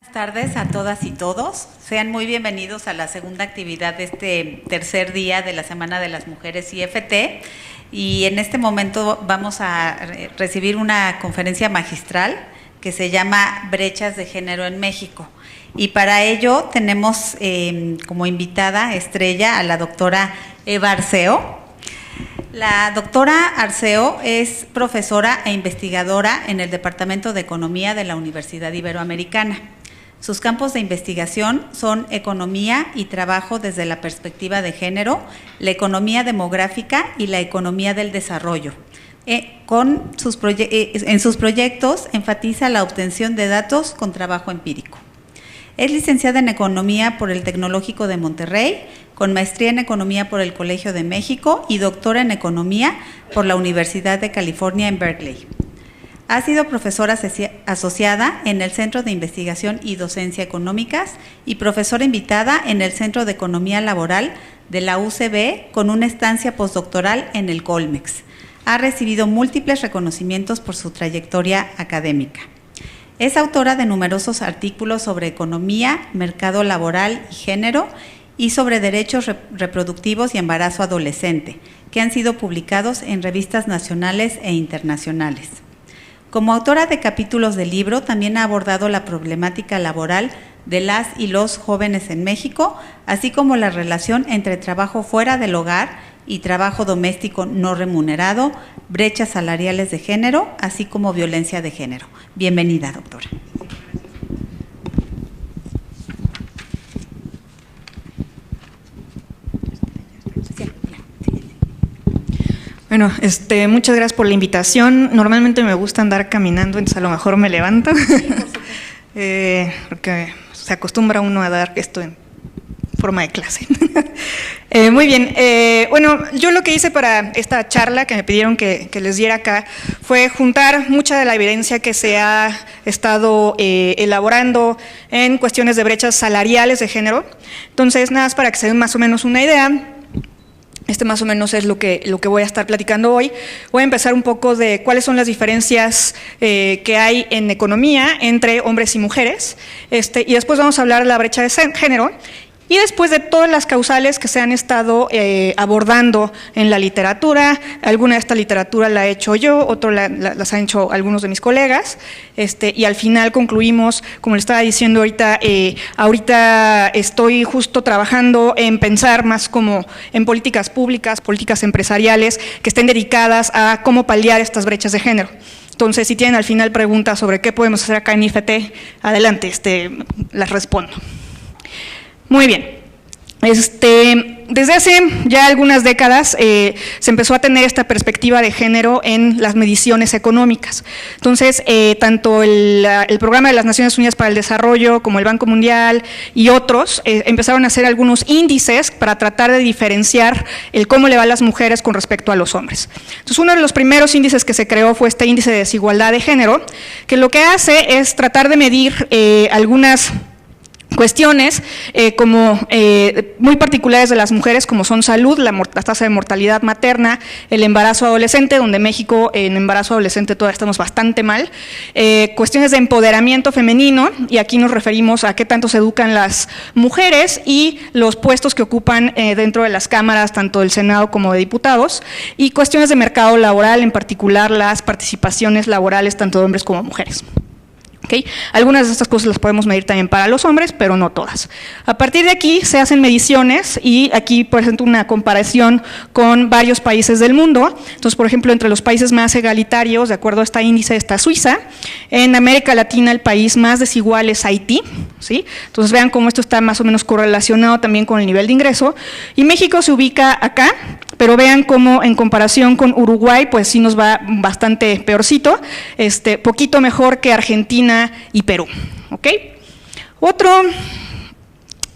Buenas tardes a todas y todos. Sean muy bienvenidos a la segunda actividad de este tercer día de la Semana de las Mujeres IFT. Y en este momento vamos a recibir una conferencia magistral que se llama Brechas de Género en México. Y para ello tenemos como invitada estrella a la doctora Eva Arceo. La doctora Arceo es profesora e investigadora en el Departamento de Economía de la Universidad Iberoamericana. Sus campos de investigación son economía y trabajo desde la perspectiva de género, la economía demográfica y la economía del desarrollo. En sus proyectos enfatiza la obtención de datos con trabajo empírico. Es licenciada en Economía por el Tecnológico de Monterrey, con maestría en Economía por el Colegio de México y doctora en Economía por la Universidad de California en Berkeley. Ha sido profesora asociada en el Centro de Investigación y Docencia Económicas y profesora invitada en el Centro de Economía Laboral de la UCB con una estancia postdoctoral en el Colmex. Ha recibido múltiples reconocimientos por su trayectoria académica. Es autora de numerosos artículos sobre economía, mercado laboral y género y sobre derechos reproductivos y embarazo adolescente, que han sido publicados en revistas nacionales e internacionales. Como autora de capítulos del libro, también ha abordado la problemática laboral de las y los jóvenes en México, así como la relación entre trabajo fuera del hogar y trabajo doméstico no remunerado, brechas salariales de género, así como violencia de género. Bienvenida, doctora. Bueno, muchas gracias por la invitación. Normalmente me gusta andar caminando, entonces a lo mejor me levanto, porque se acostumbra uno a dar esto en forma de clase. Muy bien, bueno, yo lo que hice para esta charla que me pidieron que les diera acá fue juntar mucha de la evidencia que se ha estado elaborando en cuestiones de brechas salariales de género. Entonces, nada más para que se den más o menos una idea. Más o menos es lo que voy a estar platicando hoy. Voy a empezar un poco de cuáles son las diferencias que hay en economía entre hombres y mujeres, y después vamos a hablar de la brecha de género. Y después de todas las causales que se han estado abordando en la literatura, alguna de esta literatura la he hecho yo, las han hecho algunos de mis colegas, y al final concluimos, como le estaba diciendo ahorita estoy justo trabajando en pensar más como en políticas públicas, políticas empresariales que estén dedicadas a cómo paliar estas brechas de género. Entonces, si tienen al final preguntas sobre qué podemos hacer acá en IFT, adelante, las respondo. Muy bien, desde hace ya algunas décadas se empezó a tener esta perspectiva de género en las mediciones económicas. Entonces, tanto el Programa de las Naciones Unidas para el Desarrollo como el Banco Mundial y otros empezaron a hacer algunos índices para tratar de diferenciar el cómo le va a las mujeres con respecto a los hombres. Entonces, uno de los primeros índices que se creó fue este índice de desigualdad de género, que lo que hace es tratar de medir algunas cuestiones como muy particulares de las mujeres, como son salud, la tasa de mortalidad materna, el embarazo adolescente, donde México en embarazo adolescente todavía estamos bastante mal, cuestiones de empoderamiento femenino, y aquí nos referimos a qué tanto se educan las mujeres y los puestos que ocupan dentro de las cámaras, tanto del Senado como de diputados, y cuestiones de mercado laboral, en particular las participaciones laborales tanto de hombres como mujeres. ¿Okay? Algunas de estas cosas las podemos medir también para los hombres, pero no todas. A partir de aquí se hacen mediciones y aquí presento una comparación con varios países del mundo. Entonces, por ejemplo, entre los países más egalitarios, de acuerdo a este índice, está Suiza. En América Latina el país más desigual es Haití, ¿sí? Entonces vean cómo esto está más o menos correlacionado también con el nivel de ingreso. Y México se ubica acá, pero vean cómo en comparación con Uruguay, pues sí nos va bastante peorcito, poquito mejor que Argentina y Perú, ¿ok? Otro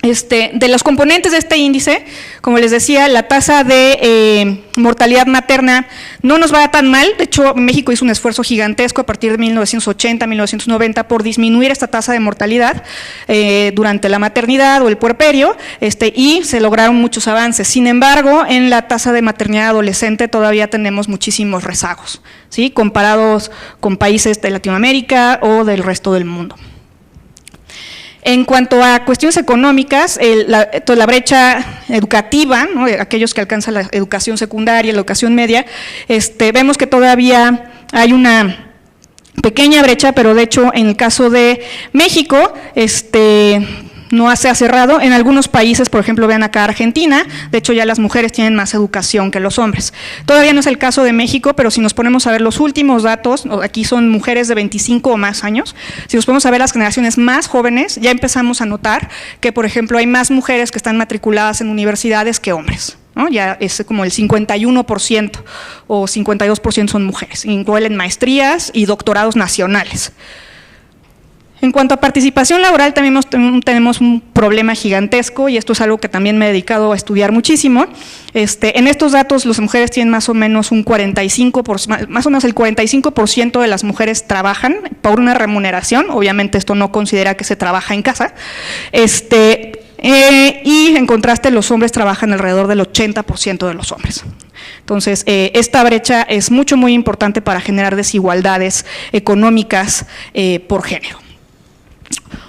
de los componentes de este índice, como les decía, la tasa de mortalidad materna no nos va tan mal. De hecho, México hizo un esfuerzo gigantesco a partir de 1980, 1990 por disminuir esta tasa de mortalidad durante la maternidad o el puerperio, y se lograron muchos avances. Sin embargo, en la tasa de maternidad adolescente todavía tenemos muchísimos rezagos, ¿sí? Comparados con países de Latinoamérica o del resto del mundo. En cuanto a cuestiones económicas, la brecha educativa, ¿no?, aquellos que alcanzan la educación secundaria, la educación media, vemos que todavía hay una pequeña brecha, pero de hecho en el caso de México, no se ha cerrado. En algunos países, por ejemplo, vean acá Argentina, de hecho ya las mujeres tienen más educación que los hombres. Todavía no es el caso de México, pero si nos ponemos a ver los últimos datos, aquí son mujeres de 25 o más años, si nos ponemos a ver las generaciones más jóvenes, ya empezamos a notar que, por ejemplo, hay más mujeres que están matriculadas en universidades que hombres, ¿no? Ya es como el 51% o 52% son mujeres, incluyen maestrías y doctorados nacionales. En cuanto a participación laboral, también tenemos un problema gigantesco, y esto es algo que también me he dedicado a estudiar muchísimo. En estos datos, las mujeres tienen más o menos el 45% de las mujeres trabajan por una remuneración. Obviamente esto no considera que se trabaja en casa. Y en contraste, los hombres trabajan alrededor del 80% de los hombres. Entonces, esta brecha es muy importante para generar desigualdades económicas por género.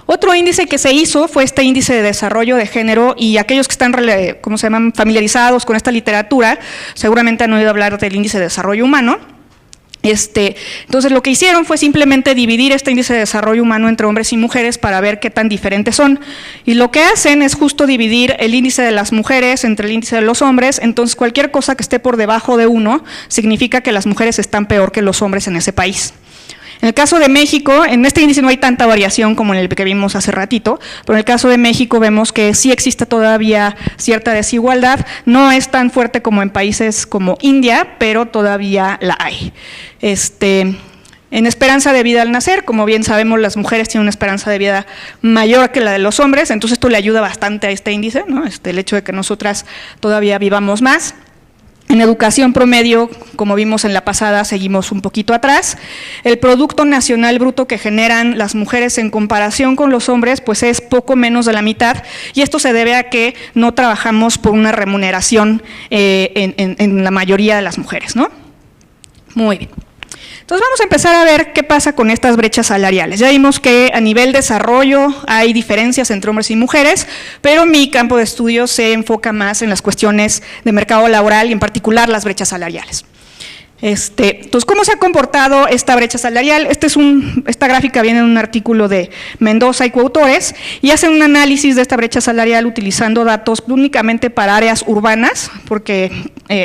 Otro índice que se hizo fue este índice de desarrollo de género, y aquellos que están familiarizados con esta literatura seguramente han oído hablar del índice de desarrollo humano. Entonces, lo que hicieron fue simplemente dividir este índice de desarrollo humano entre hombres y mujeres para ver qué tan diferentes son. Y lo que hacen es justo dividir el índice de las mujeres entre el índice de los hombres. Entonces, cualquier cosa que esté por debajo de 1 significa que las mujeres están peor que los hombres en ese país. En el caso de México, en este índice no hay tanta variación como en el que vimos hace ratito, pero en el caso de México vemos que sí existe todavía cierta desigualdad. No es tan fuerte como en países como India, pero todavía la hay. En esperanza de vida al nacer, como bien sabemos, las mujeres tienen una esperanza de vida mayor que la de los hombres, entonces esto le ayuda bastante a este índice, ¿no? El hecho de que nosotras todavía vivamos más. En educación promedio, como vimos en la pasada, seguimos un poquito atrás. El Producto Nacional Bruto que generan las mujeres en comparación con los hombres, pues es poco menos de la mitad, y esto se debe a que no trabajamos por una remuneración en la mayoría de las mujeres, ¿no? Muy bien. Entonces vamos a empezar a ver qué pasa con estas brechas salariales. Ya vimos que a nivel desarrollo hay diferencias entre hombres y mujeres, pero mi campo de estudio se enfoca más en las cuestiones de mercado laboral y en particular las brechas salariales. Entonces, ¿cómo se ha comportado esta brecha salarial? Esta gráfica viene de un artículo de Mendoza y coautores, y hacen un análisis de esta brecha salarial utilizando datos únicamente para áreas urbanas, porque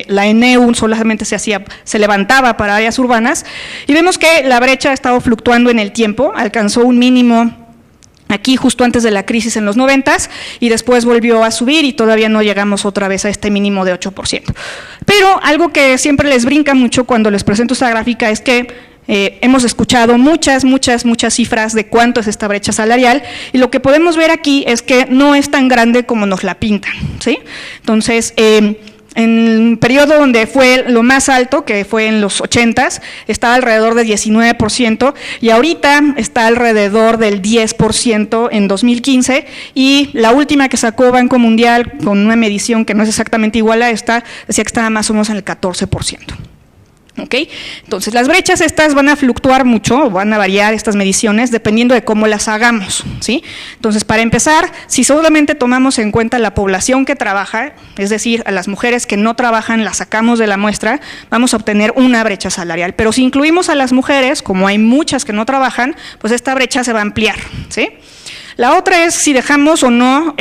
la ENEU solamente se levantaba para áreas urbanas, y vemos que la brecha ha estado fluctuando en el tiempo, alcanzó un mínimo aquí justo antes de la crisis en los 90s, y después volvió a subir y todavía no llegamos otra vez a este mínimo de 8%. Pero algo que siempre les brinca mucho cuando les presento esta gráfica es que hemos escuchado muchas cifras de cuánto es esta brecha salarial, y lo que podemos ver aquí es que no es tan grande como nos la pintan, ¿sí? Entonces, en el periodo donde fue lo más alto, que fue en los 80s, estaba alrededor del 19%, y ahorita está alrededor del 10% en 2015, y la última que sacó Banco Mundial, con una medición que no es exactamente igual a esta, decía que estaba más o menos en el 14%. ¿Okay? Entonces, las brechas estas van a fluctuar mucho, van a variar estas mediciones dependiendo de cómo las hagamos, ¿sí? Entonces, para empezar, si solamente tomamos en cuenta la población que trabaja, es decir, a las mujeres que no trabajan las sacamos de la muestra, vamos a obtener una brecha salarial. Pero si incluimos a las mujeres, como hay muchas que no trabajan, pues esta brecha se va a ampliar, ¿sí? La otra es si dejamos o no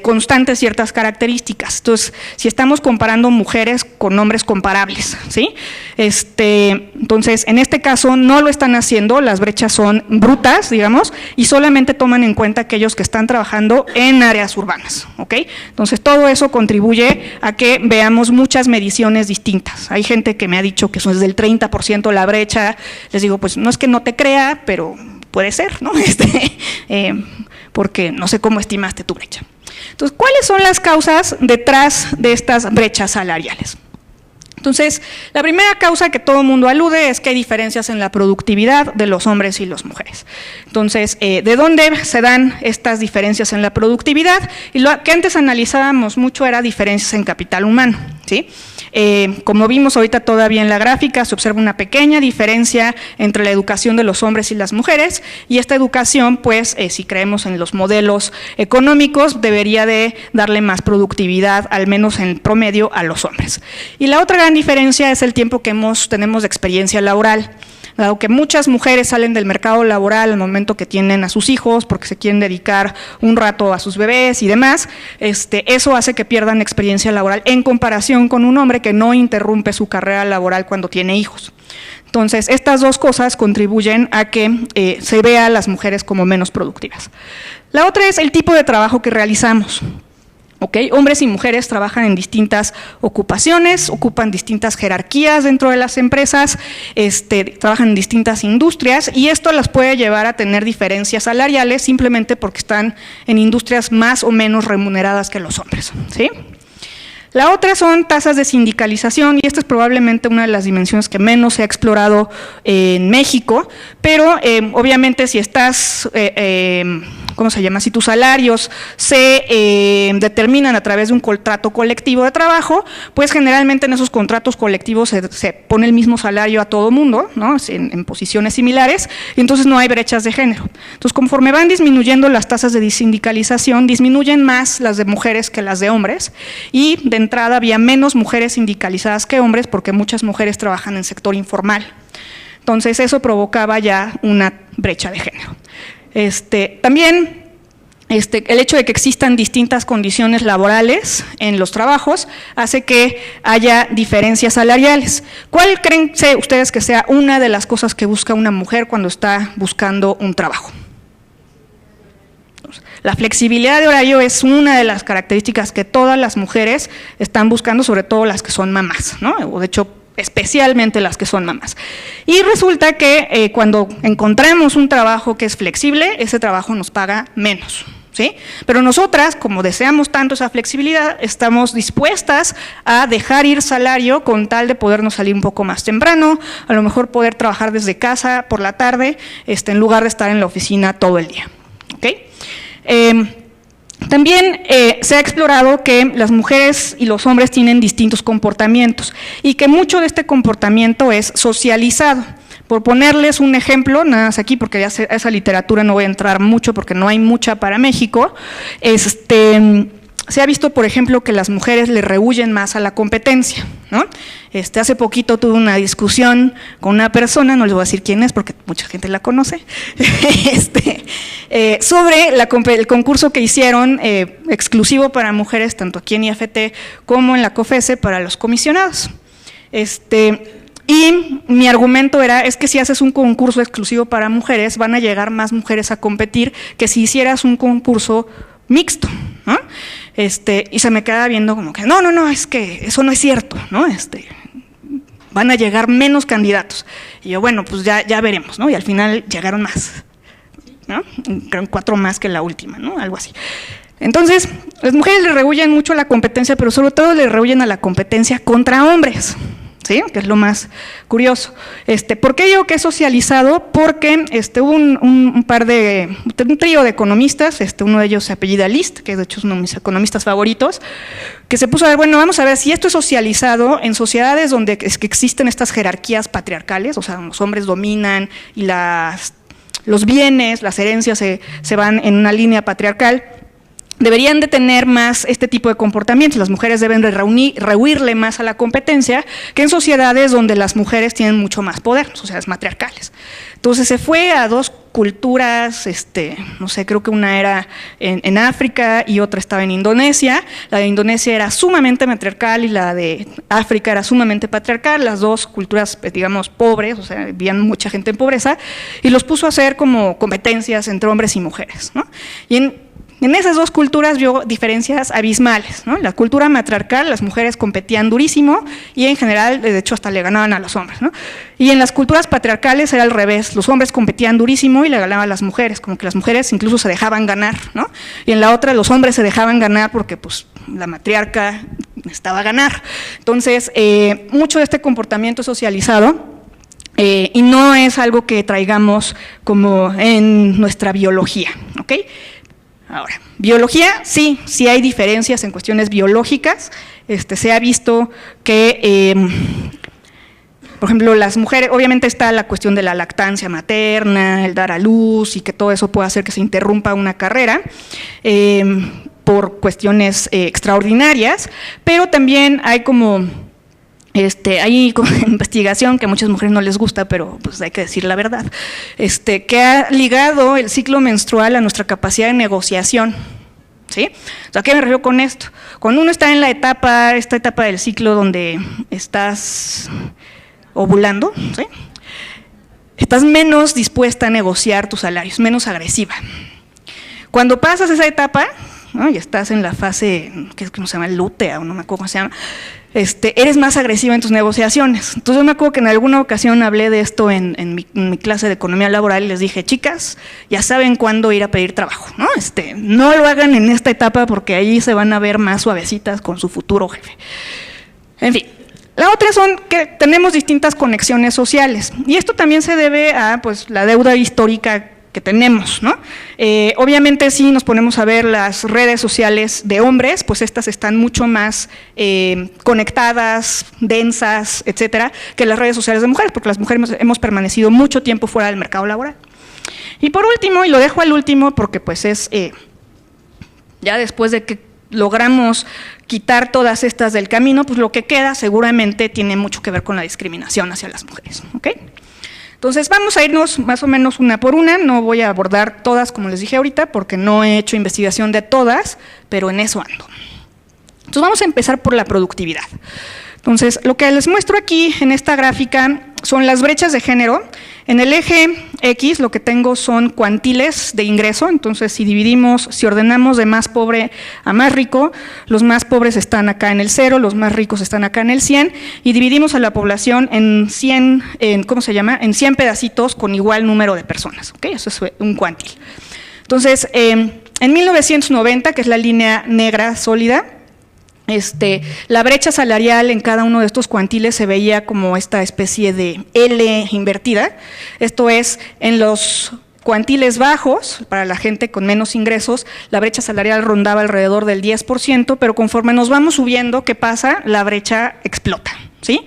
constantes ciertas características. Entonces, si estamos comparando mujeres con hombres comparables, ¿sí? Entonces, en este caso no lo están haciendo, las brechas son brutas, digamos, y solamente toman en cuenta aquellos que están trabajando en áreas urbanas, ¿ok? Entonces, todo eso contribuye a que veamos muchas mediciones distintas. Hay gente que me ha dicho que eso es del 30% la brecha. Les digo, pues no es que no te crea, pero puede ser, ¿no? Porque no sé cómo estimaste tu brecha. Entonces, ¿cuáles son las causas detrás de estas brechas salariales? Entonces, la primera causa que todo el mundo alude es que hay diferencias en la productividad de los hombres y las mujeres. Entonces, ¿de dónde se dan estas diferencias en la productividad? Y lo que antes analizábamos mucho era diferencias en capital humano, ¿sí? Como vimos ahorita todavía en la gráfica, se observa una pequeña diferencia entre la educación de los hombres y las mujeres, y esta educación, pues, si creemos en los modelos económicos, debería de darle más productividad, al menos en promedio, a los hombres. Y la otra gran diferencia es el tiempo que tenemos de experiencia laboral. Dado que muchas mujeres salen del mercado laboral al momento que tienen a sus hijos porque se quieren dedicar un rato a sus bebés y demás, eso hace que pierdan experiencia laboral en comparación con un hombre que no interrumpe su carrera laboral cuando tiene hijos. Entonces, estas dos cosas contribuyen a que se vea a las mujeres como menos productivas. La otra es el tipo de trabajo que realizamos. ¿Okay? Hombres y mujeres trabajan en distintas ocupaciones, ocupan distintas jerarquías dentro de las empresas, trabajan en distintas industrias, y esto las puede llevar a tener diferencias salariales simplemente porque están en industrias más o menos remuneradas que los hombres, ¿sí? La otra son tasas de sindicalización, y esta es probablemente una de las dimensiones que menos se ha explorado en México, pero obviamente si estás, ¿cómo se llama? Si tus salarios se determinan a través de un contrato colectivo de trabajo, pues generalmente en esos contratos colectivos se pone el mismo salario a todo mundo, ¿no? En posiciones similares, y entonces no hay brechas de género. Entonces, conforme van disminuyendo las tasas de sindicalización, disminuyen más las de mujeres que las de hombres, y de entrada había menos mujeres sindicalizadas que hombres porque muchas mujeres trabajan en sector informal. Entonces, eso provocaba ya una brecha de género. También el hecho de que existan distintas condiciones laborales en los trabajos hace que haya diferencias salariales. ¿Cuál creen ustedes que sea una de las cosas que busca una mujer cuando está buscando un trabajo? La flexibilidad de horario es una de las características que todas las mujeres están buscando, sobre todo las que son mamás, ¿no? O de hecho, especialmente las que son mamás. Y resulta que cuando encontramos un trabajo que es flexible, ese trabajo nos paga menos, ¿sí? Pero nosotras, como deseamos tanto esa flexibilidad, estamos dispuestas a dejar ir salario con tal de podernos salir un poco más temprano, a lo mejor poder trabajar desde casa por la tarde, en lugar de estar en la oficina todo el día, ¿ok? También se ha explorado que las mujeres y los hombres tienen distintos comportamientos y que mucho de este comportamiento es socializado. Por ponerles un ejemplo, nada más aquí porque ya esa literatura no voy a entrar mucho porque no hay mucha para México, se ha visto, por ejemplo, que las mujeres le rehuyen más a la competencia, ¿no? Hace poquito tuve una discusión con una persona, no les voy a decir quién es porque mucha gente la conoce, sobre el concurso que hicieron exclusivo para mujeres, tanto aquí en IFT como en la COFESE, para los comisionados. Y mi argumento es que si haces un concurso exclusivo para mujeres, van a llegar más mujeres a competir que si hicieras un concurso mixto, ¿no? Y se me queda viendo como que no, es que eso no es cierto, ¿no? Van a llegar menos candidatos. Y yo, bueno, pues ya veremos, ¿no? Y al final llegaron más, ¿no? Creo 4 más que la última, ¿no? Algo así. Entonces, las mujeres le rehuyen mucho a la competencia, pero sobre todo le rehuyen a la competencia contra hombres, ¿sí? Que es lo más curioso. ¿Por qué digo que es socializado? Porque hubo un trío de economistas, uno de ellos se apellida List, que de hecho es uno de mis economistas favoritos, que se puso a ver, bueno, vamos a ver si esto es socializado en sociedades donde que existen estas jerarquías patriarcales, o sea, los hombres dominan y los bienes, las herencias se van en una línea patriarcal. Deberían de tener más este tipo de comportamientos, las mujeres deben de rehuirle más a la competencia que en sociedades donde las mujeres tienen mucho más poder, sociedades matriarcales. Entonces se fue a 2 culturas, no sé, creo que una era en África y otra estaba en Indonesia. La de Indonesia era sumamente matriarcal y la de África era sumamente patriarcal, las 2 culturas, digamos, pobres, o sea, vivían mucha gente en pobreza, y los puso a hacer como competencias entre hombres y mujeres, ¿no? Y en esas 2 culturas vio diferencias abismales, ¿no? La cultura matriarcal, las mujeres competían durísimo y en general, de hecho, hasta le ganaban a los hombres, ¿no? Y en las culturas patriarcales era al revés, los hombres competían durísimo y le ganaban a las mujeres, como que las mujeres incluso se dejaban ganar, ¿no? Y en la otra los hombres se dejaban ganar porque pues la matriarca necesitaba ganar. Entonces, mucho de este comportamiento es socializado. Y no es algo que traigamos como en nuestra biología, ¿ok? Ahora, biología, sí hay diferencias en cuestiones biológicas. Se ha visto que, por ejemplo, las mujeres, obviamente está la cuestión de la lactancia materna, el dar a luz y que todo eso puede hacer que se interrumpa una carrera por cuestiones extraordinarias, pero también hay hay investigación que a muchas mujeres no les gusta, pero pues hay que decir la verdad, que ha ligado el ciclo menstrual a nuestra capacidad de negociación, ¿sí? O sea, ¿a qué me refiero con esto? Cuando uno está en esta etapa del ciclo donde estás ovulando, ¿sí?, estás menos dispuesta a negociar tus salarios, menos agresiva. Cuando pasas esa etapa, ¿no?, y estás en la fase, que es que se llama lútea, o no me acuerdo cómo se llama, eres más agresiva en tus negociaciones. Entonces yo me acuerdo que en alguna ocasión hablé de esto en mi clase de economía laboral y les dije, chicas, ya saben cuándo ir a pedir trabajo, ¿no? No lo hagan en esta etapa porque ahí se van a ver más suavecitas con su futuro jefe. En fin. La otra son que tenemos distintas conexiones sociales y esto también se debe a pues, la deuda histórica que tenemos, ¿no? Obviamente si nos ponemos a ver las redes sociales de hombres, pues estas están mucho más conectadas, densas, etcétera, que las redes sociales de mujeres, porque las mujeres hemos permanecido mucho tiempo fuera del mercado laboral. Y por último, y lo dejo al último porque pues es ya después de que logramos quitar todas estas del camino, pues lo que queda seguramente tiene mucho que ver con la discriminación hacia las mujeres, ¿ok? Entonces vamos a irnos más o menos una por una, no voy a abordar todas como les dije ahorita porque no he hecho investigación de todas, pero en eso ando. Entonces vamos a empezar por la productividad. Entonces lo que les muestro aquí en esta gráfica son las brechas de género. En el eje X lo que tengo son cuantiles de ingreso, entonces si ordenamos de más pobre a más rico, los más pobres están acá en el 0, los más ricos están acá en el 100, y dividimos a la población en 100, en 100 pedacitos con igual número de personas, ¿ok? Eso es un cuantil. Entonces, en 1990, que es la línea negra sólida, la brecha salarial en cada uno de estos cuantiles se veía como esta especie de L invertida, esto es, en los cuantiles bajos, para la gente con menos ingresos, la brecha salarial rondaba alrededor del 10%, pero conforme nos vamos subiendo, ¿qué pasa? La brecha explota, ¿sí?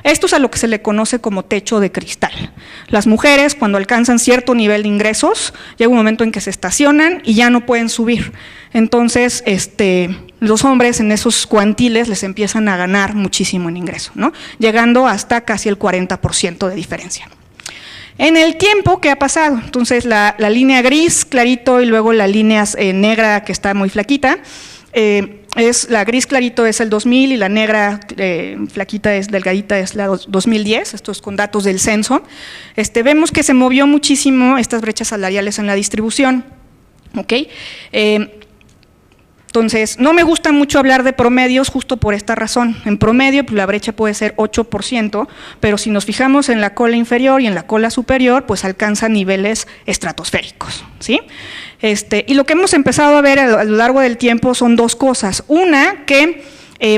Esto es a lo que se le conoce como techo de cristal. Las mujeres, cuando alcanzan cierto nivel de ingresos, llega un momento en que se estacionan y ya no pueden subir. Entonces, los hombres en esos cuantiles les empiezan a ganar muchísimo en ingreso, ¿no? Llegando hasta casi el 40% de diferencia. En el tiempo, ¿qué ha pasado? Entonces, la línea gris clarito y luego la línea negra que está muy flaquita, la gris clarito es el 2000 y la negra flaquita delgadita es la 2010, esto es con datos del censo. Vemos que se movió muchísimo estas brechas salariales en la distribución, ¿ok? Entonces, no me gusta mucho hablar de promedios justo por esta razón. En promedio, pues la brecha puede ser 8%, pero si nos fijamos en la cola inferior y en la cola superior, pues alcanza niveles estratosféricos, ¿sí? Y lo que hemos empezado a ver a lo largo del tiempo son dos cosas. Una, que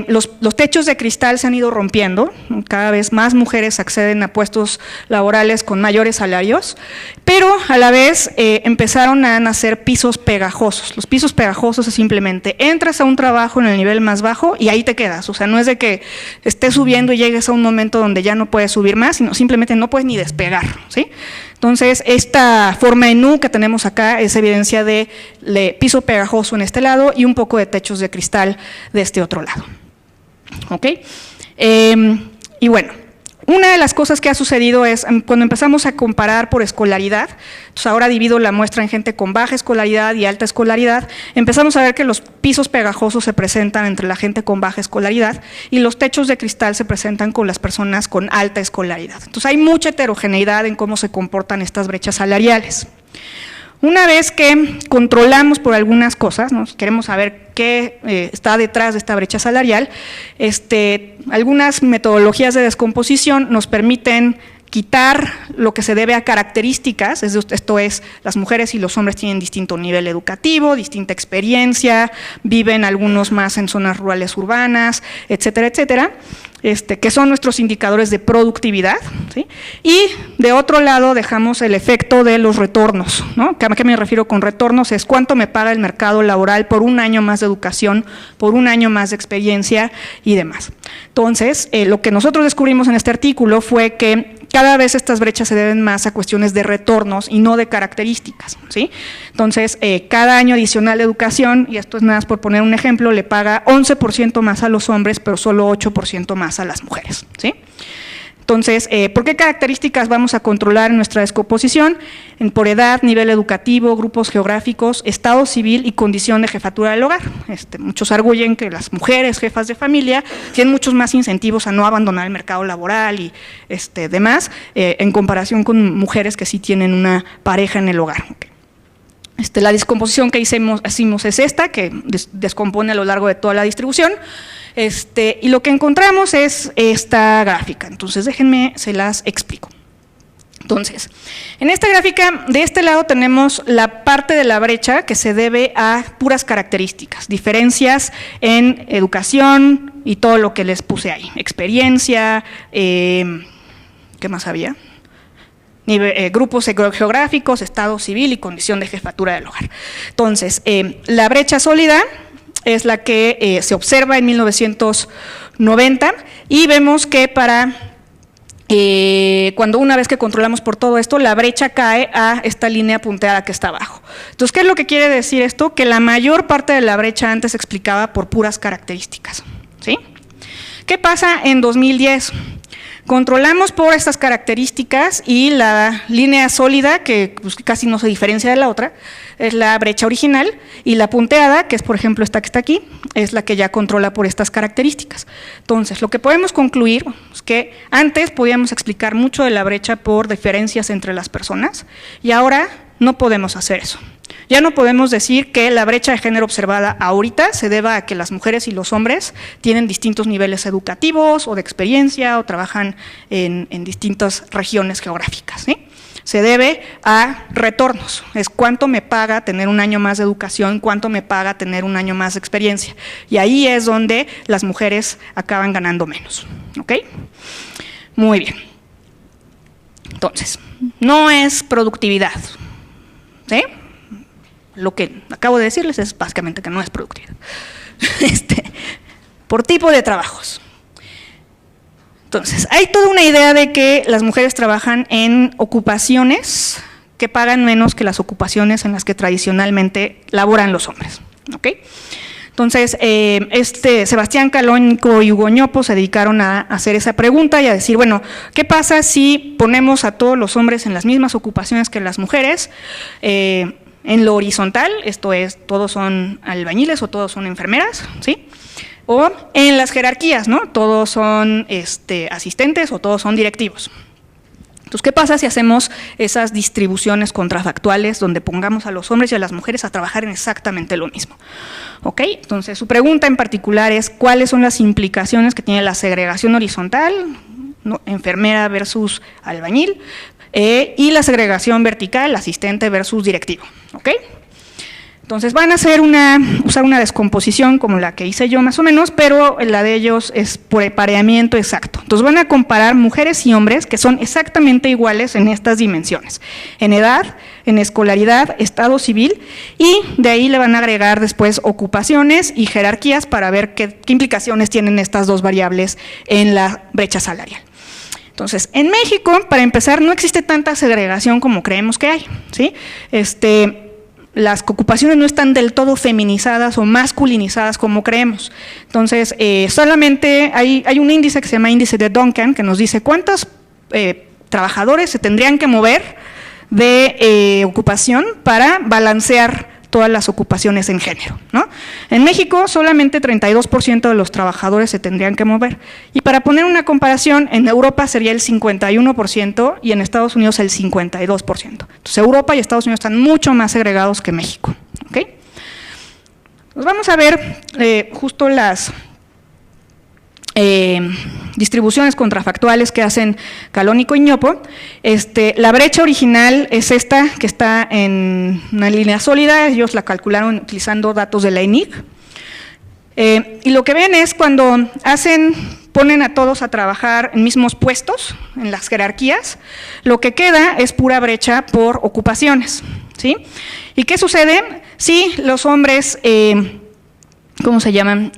los techos de cristal se han ido rompiendo, cada vez más mujeres acceden a puestos laborales con mayores salarios, pero a la vez empezaron a nacer pisos pegajosos. Los pisos pegajosos es simplemente entras a un trabajo en el nivel más bajo y ahí te quedas, o sea, no es de que estés subiendo y llegues a un momento donde ya no puedes subir más, sino simplemente no puedes ni despegar, ¿sí? Entonces, esta forma en U que tenemos acá es evidencia de piso pegajoso en este lado y un poco de techos de cristal de este otro lado. ¿Ok? Y bueno, una de las cosas que ha sucedido es cuando empezamos a comparar por escolaridad, entonces ahora divido la muestra en gente con baja escolaridad y alta escolaridad, empezamos a ver que los pisos pegajosos se presentan entre la gente con baja escolaridad y los techos de cristal se presentan con las personas con alta escolaridad. Entonces hay mucha heterogeneidad en cómo se comportan estas brechas salariales. Una vez que controlamos por algunas cosas, ¿no? Queremos saber qué está detrás de esta brecha salarial, algunas metodologías de descomposición nos permiten quitar lo que se debe a características, esto es, las mujeres y los hombres tienen distinto nivel educativo, distinta experiencia, viven algunos más en zonas rurales urbanas, etcétera, etcétera. que son nuestros indicadores de productividad, ¿sí? Y de otro lado dejamos el efecto de los retornos, ¿no? ¿A qué me refiero con retornos? Es cuánto me paga el mercado laboral por un año más de educación, por un año más de experiencia y demás. Entonces, lo que nosotros descubrimos en este artículo fue que cada vez estas brechas se deben más a cuestiones de retornos y no de características, ¿sí? Entonces, cada año adicional de educación, y esto es nada más por poner un ejemplo, le paga 11% más a los hombres, pero solo 8% más a las mujeres, ¿sí? Entonces, ¿por qué características vamos a controlar en nuestra descomposición? Por edad, nivel educativo, grupos geográficos, estado civil y condición de jefatura del hogar. Muchos arguyen que las mujeres jefas de familia tienen muchos más incentivos a no abandonar el mercado laboral y demás, en comparación con mujeres que sí tienen una pareja en el hogar. La descomposición que hicimos es esta, que descompone a lo largo de toda la distribución. Y lo que encontramos es esta gráfica. Entonces, déjenme, se las explico. Entonces, en esta gráfica, de este lado tenemos la parte de la brecha que se debe a puras características, diferencias en educación y todo lo que les puse ahí, experiencia, ¿qué más había? Grupos geográficos, estado civil y condición de jefatura del hogar. Entonces, la brecha sólida es la que se observa en 1990 y vemos que cuando una vez que controlamos por todo esto, la brecha cae a esta línea punteada que está abajo. Entonces, ¿qué es lo que quiere decir esto? Que la mayor parte de la brecha antes se explicaba por puras características, ¿sí? ¿Qué pasa en 2010? Controlamos por estas características y la línea sólida, que pues, casi no se diferencia de la otra, es la brecha original, y la punteada, que es por ejemplo esta que está aquí, es la que ya controla por estas características. Entonces, lo que podemos concluir es que antes podíamos explicar mucho de la brecha por diferencias entre las personas y ahora no podemos hacer eso. Ya no podemos decir que la brecha de género observada ahorita se deba a que las mujeres y los hombres tienen distintos niveles educativos o de experiencia o trabajan en distintas regiones geográficas, ¿sí? Se debe a retornos, es cuánto me paga tener un año más de educación, cuánto me paga tener un año más de experiencia. Y ahí es donde las mujeres acaban ganando menos, ¿ok? Muy bien. Entonces, no es productividad, ¿sí? Lo que acabo de decirles es básicamente que no es productividad. Por tipo de trabajos. Entonces, hay toda una idea de que las mujeres trabajan en ocupaciones que pagan menos que las ocupaciones en las que tradicionalmente laboran los hombres, ¿ok? Entonces, Sebastián Calónico y Hugo Ñopo se dedicaron a hacer esa pregunta y a decir, bueno, ¿qué pasa si ponemos a todos los hombres en las mismas ocupaciones que las mujeres? En lo horizontal, esto es, todos son albañiles o todos son enfermeras, ¿sí? O en las jerarquías, ¿no? Todos son asistentes o todos son directivos. Entonces, ¿qué pasa si hacemos esas distribuciones contrafactuales donde pongamos a los hombres y a las mujeres a trabajar en exactamente lo mismo? ¿Ok? Entonces, su pregunta en particular es ¿cuáles son las implicaciones que tiene la segregación horizontal, ¿no? Enfermera versus albañil, y la segregación vertical, asistente versus directivo? ¿Ok? Entonces van a usar una descomposición como la que hice yo más o menos, pero la de ellos es por pareamiento exacto. Entonces van a comparar mujeres y hombres que son exactamente iguales en estas dimensiones, en edad, en escolaridad, estado civil, y de ahí le van a agregar después ocupaciones y jerarquías para ver qué implicaciones tienen estas dos variables en la brecha salarial. Entonces, en México, para empezar, no existe tanta segregación como creemos que hay, ¿sí? Las ocupaciones no están del todo feminizadas o masculinizadas como creemos. Entonces, solamente hay un índice que se llama índice de Duncan que nos dice cuántos trabajadores se tendrían que mover de ocupación para balancear todas las ocupaciones en género, ¿no? En México solamente 32% de los trabajadores se tendrían que mover. Y para poner una comparación, en Europa sería el 51% y en Estados Unidos el 52%. Entonces Europa y Estados Unidos están mucho más segregados que México, ¿ok? Pues vamos a ver justo las distribuciones contrafactuales que hacen Calónico y Ñopo. La brecha original es esta, que está en una línea sólida, ellos la calcularon utilizando datos de la ENIC. Y lo que ven es cuando ponen a todos a trabajar en mismos puestos, en las jerarquías, lo que queda es pura brecha por ocupaciones, ¿sí? ¿Y qué sucede? Si los hombres, ¿cómo se llaman?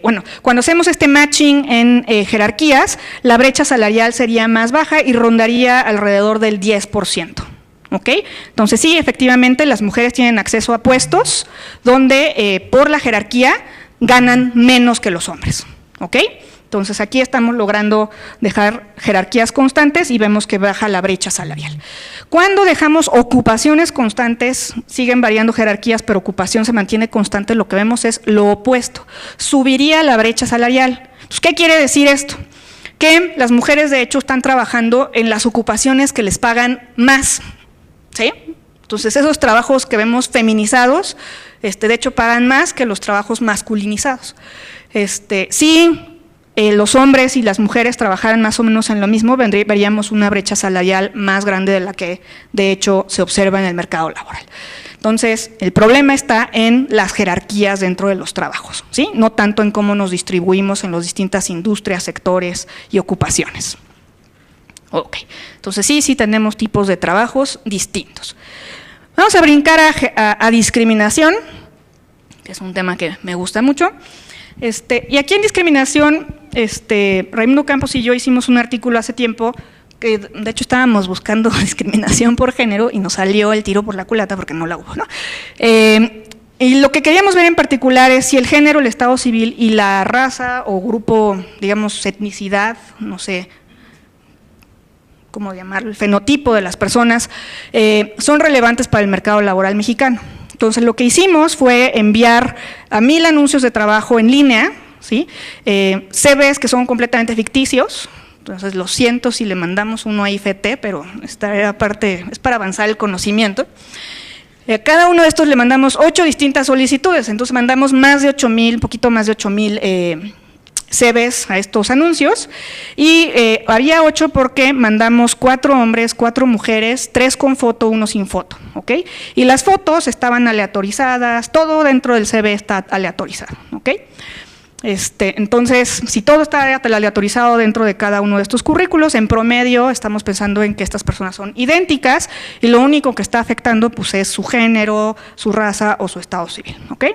Bueno, cuando hacemos este matching en jerarquías, la brecha salarial sería más baja y rondaría alrededor del 10%. ¿Ok? Entonces sí, efectivamente las mujeres tienen acceso a puestos donde por la jerarquía ganan menos que los hombres. ¿Ok? Entonces aquí estamos logrando dejar jerarquías constantes y vemos que baja la brecha salarial. Cuando dejamos ocupaciones constantes, siguen variando jerarquías, pero ocupación se mantiene constante, lo que vemos es lo opuesto. Subiría la brecha salarial. Entonces, ¿qué quiere decir esto? Que las mujeres de hecho están trabajando en las ocupaciones que les pagan más. ¿Sí? Entonces esos trabajos que vemos feminizados, de hecho pagan más que los trabajos masculinizados. Si los hombres y las mujeres trabajaran más o menos en lo mismo, veríamos una brecha salarial más grande de la que de hecho se observa en el mercado laboral. Entonces el problema está en las jerarquías dentro de los trabajos, ¿sí? No tanto en cómo nos distribuimos en las distintas industrias, sectores y ocupaciones. Ok, entonces sí tenemos tipos de trabajos distintos. Vamos a brincar a discriminación, que es un tema que me gusta mucho. Y aquí en discriminación, Raimundo Campos y yo hicimos un artículo hace tiempo, que de hecho estábamos buscando discriminación por género y nos salió el tiro por la culata porque no la hubo, ¿no? Y lo que queríamos ver en particular es si el género, el estado civil y la raza o grupo, digamos, etnicidad, no sé cómo llamarlo, el fenotipo de las personas, son relevantes para el mercado laboral mexicano. Entonces lo que hicimos fue enviar a 1000 anuncios de trabajo en línea, ¿sí? CVs que son completamente ficticios. Entonces lo siento si le mandamos uno a IFT, pero esta parte es para avanzar el conocimiento. Cada uno de estos le mandamos 8 distintas solicitudes, entonces mandamos más de 8,000, un poquito más de 8,000 CVs a estos anuncios, y había 8 porque mandamos 4 hombres, 4 mujeres, 3 con foto, 1 sin foto, ¿ok? Y las fotos estaban aleatorizadas, todo dentro del CV está aleatorizado, ¿ok? Entonces, si todo está aleatorizado dentro de cada uno de estos currículos, en promedio estamos pensando en que estas personas son idénticas y lo único que está afectando pues es su género, su raza o su estado civil, ¿ok?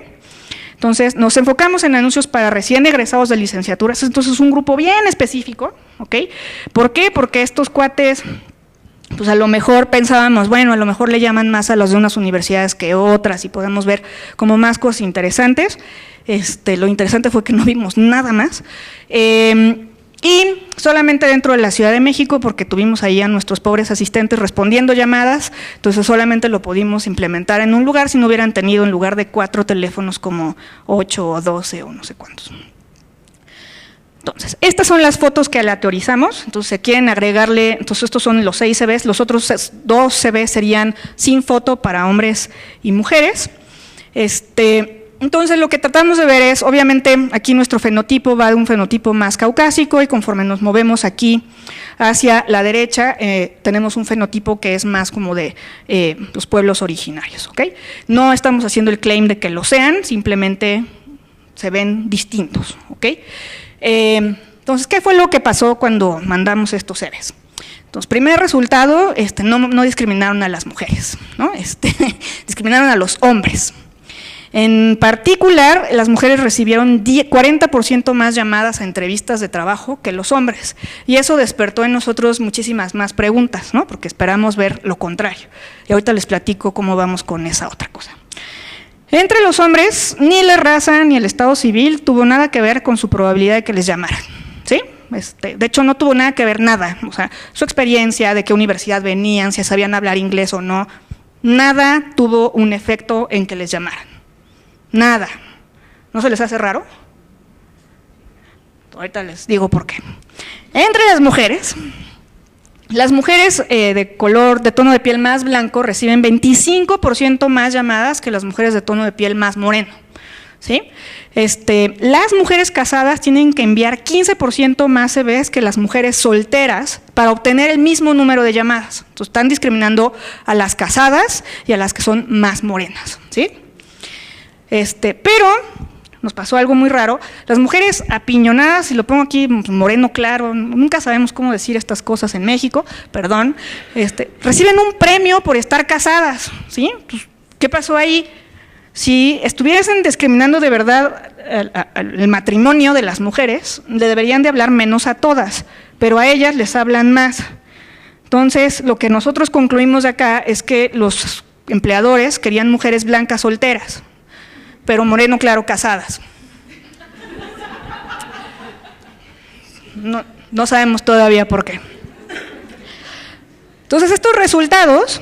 Entonces, nos enfocamos en anuncios para recién egresados de licenciaturas, entonces es un grupo bien específico, ¿ok? ¿Por qué? Porque estos cuates, pues a lo mejor pensábamos, bueno, a lo mejor le llaman más a los de unas universidades que otras y podemos ver como más cosas interesantes. Lo interesante fue que no vimos nada más. Y solamente dentro de la Ciudad de México, porque tuvimos ahí a nuestros pobres asistentes respondiendo llamadas, entonces solamente lo pudimos implementar en un lugar, si no hubieran tenido en lugar de 4 teléfonos como 8 o 12 o no sé cuántos. Entonces, estas son las fotos que aleatorizamos, entonces se quieren agregarle, entonces estos son los 6 CVs, los otros 2 CVs serían sin foto para hombres y mujeres. Entonces lo que tratamos de ver es, obviamente aquí nuestro fenotipo va de un fenotipo más caucásico y conforme nos movemos aquí hacia la derecha tenemos un fenotipo que es más como de los pueblos originarios, ¿ok? No estamos haciendo el claim de que lo sean, simplemente se ven distintos, ¿ok? Entonces, ¿qué fue lo que pasó cuando mandamos estos CVs? Entonces, primer resultado, no discriminaron a las mujeres, ¿no? Discriminaron a los hombres. En particular, las mujeres recibieron 40% más llamadas a entrevistas de trabajo que los hombres, y eso despertó en nosotros muchísimas más preguntas, ¿no? Porque esperamos ver lo contrario, y ahorita les platico cómo vamos con esa otra cosa. Entre los hombres, ni la raza ni el estado civil tuvo nada que ver con su probabilidad de que les llamaran, ¿sí? De hecho, no tuvo nada que ver nada, o sea, su experiencia, de qué universidad venían, si sabían hablar inglés o no, nada tuvo un efecto en que les llamaran. Nada. ¿No se les hace raro? Ahorita les digo por qué. Entre las mujeres de color, de tono de piel más blanco reciben 25% más llamadas que las mujeres de tono de piel más moreno, ¿sí? Las mujeres casadas tienen que enviar 15% más CVs que las mujeres solteras para obtener el mismo número de llamadas. Entonces están discriminando a las casadas y a las que son más morenas, ¿sí? Pero nos pasó algo muy raro. Las mujeres apiñonadas, y lo pongo aquí moreno claro, nunca sabemos cómo decir estas cosas en México, perdón, reciben un premio por estar casadas, ¿sí? Pues, ¿qué pasó ahí? Si estuviesen discriminando de verdad el matrimonio de las mujeres, le deberían de hablar menos a todas, pero a ellas les hablan más. Entonces, lo que nosotros concluimos de acá es que los empleadores querían mujeres blancas solteras, pero moreno claro casadas. No sabemos todavía por qué. Entonces, estos resultados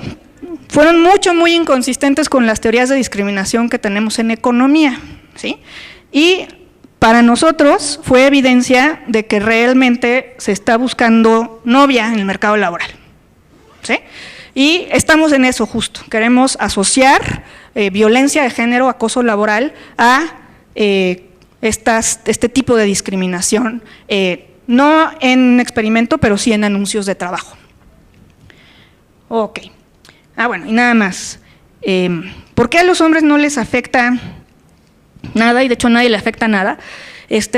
fueron muy inconsistentes con las teorías de discriminación que tenemos en economía, ¿sí? Y para nosotros fue evidencia de que realmente se está buscando novia en el mercado laboral, ¿sí? Y estamos en eso justo, queremos asociar violencia de género, acoso laboral a este tipo de discriminación, no en experimento, pero sí en anuncios de trabajo. Ok. Bueno, y nada más. ¿Por qué a los hombres no les afecta nada? Y de hecho a nadie le afecta nada.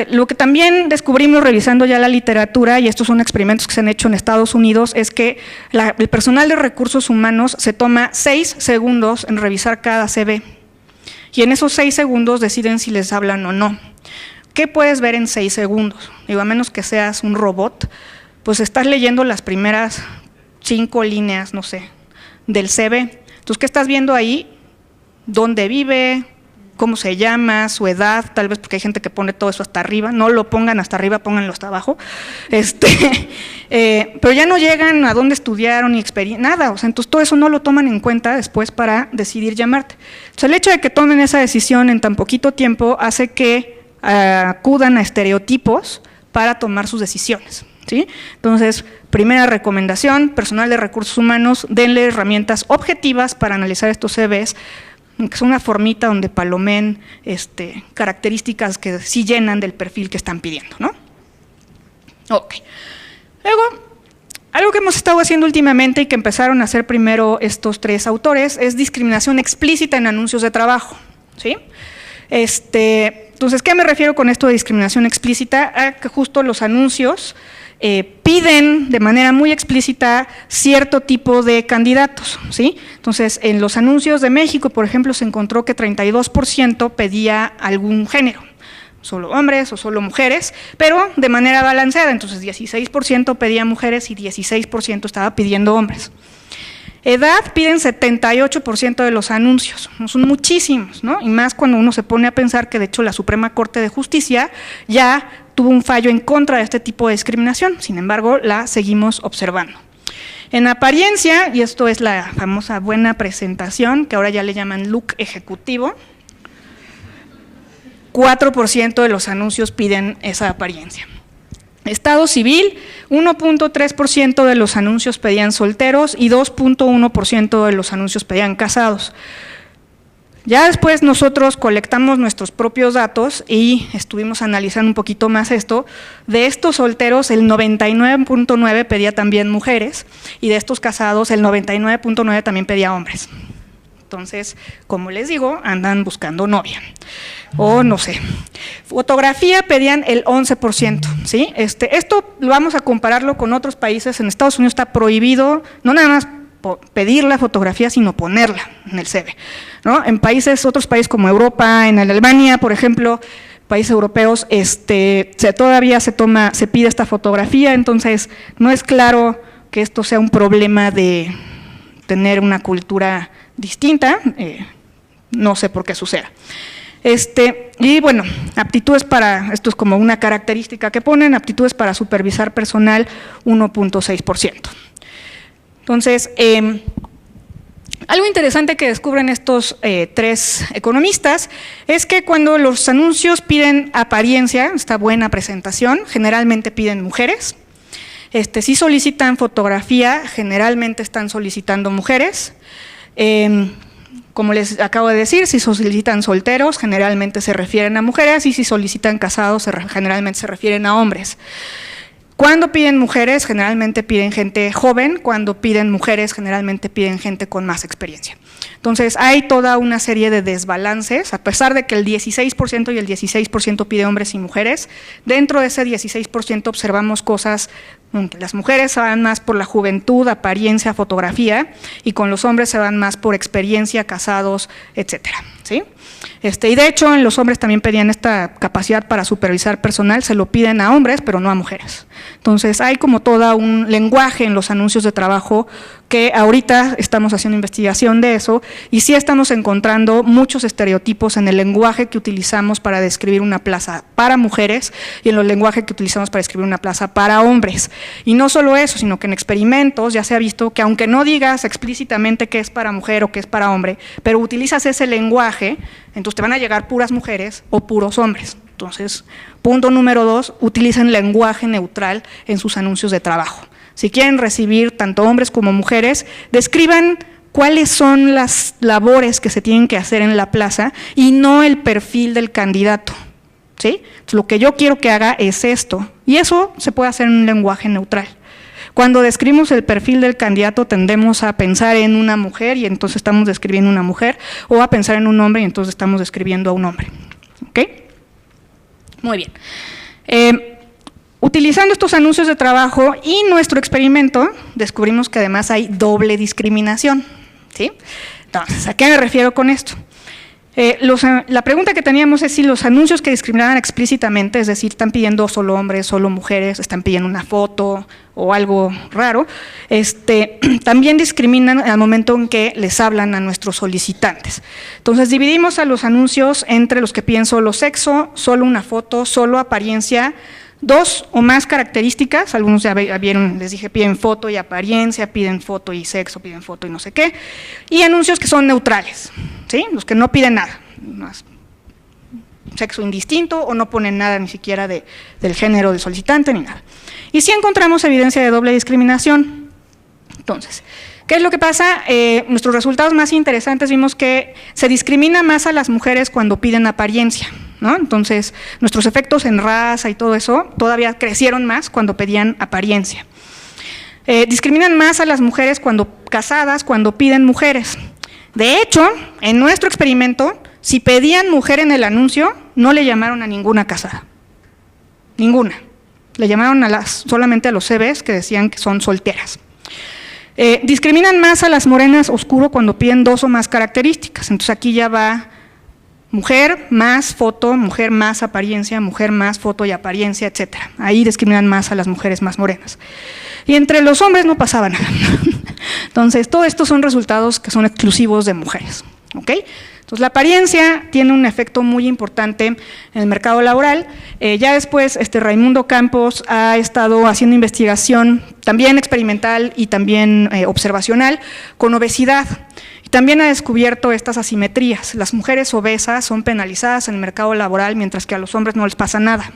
Lo que también descubrimos revisando ya la literatura, y estos son experimentos que se han hecho en Estados Unidos, es que el personal de recursos humanos se toma 6 segundos en revisar cada CV. Y en esos 6 segundos deciden si les hablan o no. ¿Qué puedes ver en 6 segundos? Digo, a menos que seas un robot, pues estás leyendo las primeras 5 líneas, no sé, del CV. Entonces, ¿qué estás viendo ahí? ¿Dónde vive? ¿Cómo se llama? ¿Su edad? Tal vez porque hay gente que pone todo eso hasta arriba. No lo pongan hasta arriba, pónganlo hasta abajo. Pero ya no llegan a dónde estudiaron ni experiencia, nada. O sea, entonces todo eso no lo toman en cuenta después para decidir llamarte. Entonces, el hecho de que tomen esa decisión en tan poquito tiempo hace que acudan a estereotipos para tomar sus decisiones, ¿sí? Entonces, primera recomendación, personal de recursos humanos, denle herramientas objetivas para analizar estos CVs, que es una formita donde palomen características que sí llenan del perfil que están pidiendo, ¿no? Ok. Luego, algo que hemos estado haciendo últimamente y que empezaron a hacer primero estos 3 autores es discriminación explícita en anuncios de trabajo, ¿sí? Entonces, ¿qué me refiero con esto de discriminación explícita? A que justo los anuncios piden de manera muy explícita cierto tipo de candidatos, ¿sí? Entonces, en los anuncios de México, por ejemplo, se encontró que 32% pedía algún género, solo hombres o solo mujeres, pero de manera balanceada, entonces 16% pedía mujeres y 16% estaba pidiendo hombres. Edad piden 78% de los anuncios, son muchísimos, ¿no? Y más cuando uno se pone a pensar que de hecho la Suprema Corte de Justicia ya tuvo un fallo en contra de este tipo de discriminación, sin embargo la seguimos observando. En apariencia, y esto es la famosa buena presentación, que ahora ya le llaman look ejecutivo, 4% de los anuncios piden esa apariencia. Estado civil, 1.3% de los anuncios pedían solteros y 2.1% de los anuncios pedían casados. Ya después nosotros colectamos nuestros propios datos y estuvimos analizando un poquito más esto. De estos solteros, el 99.9% pedía también mujeres y de estos casados, el 99.9% también pedía hombres. Entonces, como les digo, andan buscando novia. O no sé. Fotografía pedían el 11%, ¿sí? Esto lo vamos a compararlo con otros países. En Estados Unidos está prohibido, no nada más pedir la fotografía, sino ponerla en el CV, ¿no? En otros países como Europa, en Alemania, por ejemplo, países europeos, todavía se pide esta fotografía, entonces no es claro que esto sea un problema de tener una cultura distinta, no sé por qué suceda. Y bueno, aptitudes esto es como una característica que ponen, aptitudes para supervisar personal, 1.6%. Entonces, algo interesante que descubren estos 3 economistas es que cuando los anuncios piden apariencia, esta buena presentación, generalmente piden mujeres. Si solicitan fotografía, generalmente están solicitando mujeres. Como les acabo de decir, si solicitan solteros, generalmente se refieren a mujeres, y si solicitan casados, generalmente se refieren a hombres. Cuando piden mujeres, generalmente piden gente joven, cuando piden mujeres, generalmente piden gente con más experiencia. Entonces, hay toda una serie de desbalances, a pesar de que el 16% y el 16% pide hombres y mujeres. Dentro de ese 16% observamos cosas, las mujeres se van más por la juventud, apariencia, fotografía, y con los hombres se van más por experiencia, casados, etcétera, ¿sí? Y de hecho, en los hombres también pedían esta capacidad para supervisar personal, se lo piden a hombres, pero no a mujeres. Entonces, hay como todo un lenguaje en los anuncios de trabajo que ahorita estamos haciendo investigación de eso y sí estamos encontrando muchos estereotipos en el lenguaje que utilizamos para describir una plaza para mujeres y en el lenguaje que utilizamos para describir una plaza para hombres. Y no solo eso, sino que en experimentos ya se ha visto que aunque no digas explícitamente qué es para mujer o qué es para hombre, pero utilizas ese lenguaje, entonces te van a llegar puras mujeres o puros hombres. Entonces, punto número 2, utilicen lenguaje neutral en sus anuncios de trabajo. Si quieren recibir tanto hombres como mujeres, describan cuáles son las labores que se tienen que hacer en la plaza y no el perfil del candidato, ¿sí? Entonces, lo que yo quiero que haga es esto, y eso se puede hacer en un lenguaje neutral. Cuando describimos el perfil del candidato tendemos a pensar en una mujer y entonces estamos describiendo una mujer, o a pensar en un hombre y entonces estamos describiendo a un hombre, ¿ok? Muy bien. Utilizando estos anuncios de trabajo y nuestro experimento, descubrimos que además hay doble discriminación, ¿sí? Entonces, ¿a qué me refiero con esto? La pregunta que teníamos es si los anuncios que discriminaban explícitamente, es decir, están pidiendo solo hombres, solo mujeres, están pidiendo una foto o algo raro, también discriminan al momento en que les hablan a nuestros solicitantes. Entonces, dividimos a los anuncios entre los que piden solo sexo, solo una foto, solo apariencia, 2 o más características, algunos ya vieron, les dije, piden foto y apariencia, piden foto y sexo, piden foto y no sé qué, y anuncios que son neutrales, ¿sí? Los que no piden nada, más sexo indistinto o no ponen nada ni siquiera del género del solicitante ni nada. Y sí encontramos evidencia de doble discriminación. Entonces, ¿qué es lo que pasa? Nuestros resultados más interesantes vimos que se discrimina más a las mujeres cuando piden apariencia, ¿no? Entonces, nuestros efectos en raza y todo eso todavía crecieron más cuando pedían apariencia. Discriminan más a las mujeres cuando casadas, cuando piden mujeres. De hecho, en nuestro experimento, si pedían mujer en el anuncio, no le llamaron a ninguna casada. Ninguna. Le llamaron solamente a los CVs que decían que son solteras. Discriminan más a las morenas oscuro cuando piden 2 o más características. Entonces aquí ya va mujer más foto, mujer más apariencia, mujer más foto y apariencia, etcétera. Ahí discriminan más a las mujeres más morenas. Y entre los hombres no pasaba nada. Entonces, todo esto son resultados que son exclusivos de mujeres, ¿ok? Entonces, la apariencia tiene un efecto muy importante en el mercado laboral. Ya después, Raimundo Campos ha estado haciendo investigación también experimental y también observacional con obesidad. Y también ha descubierto estas asimetrías. Las mujeres obesas son penalizadas en el mercado laboral, mientras que a los hombres no les pasa nada,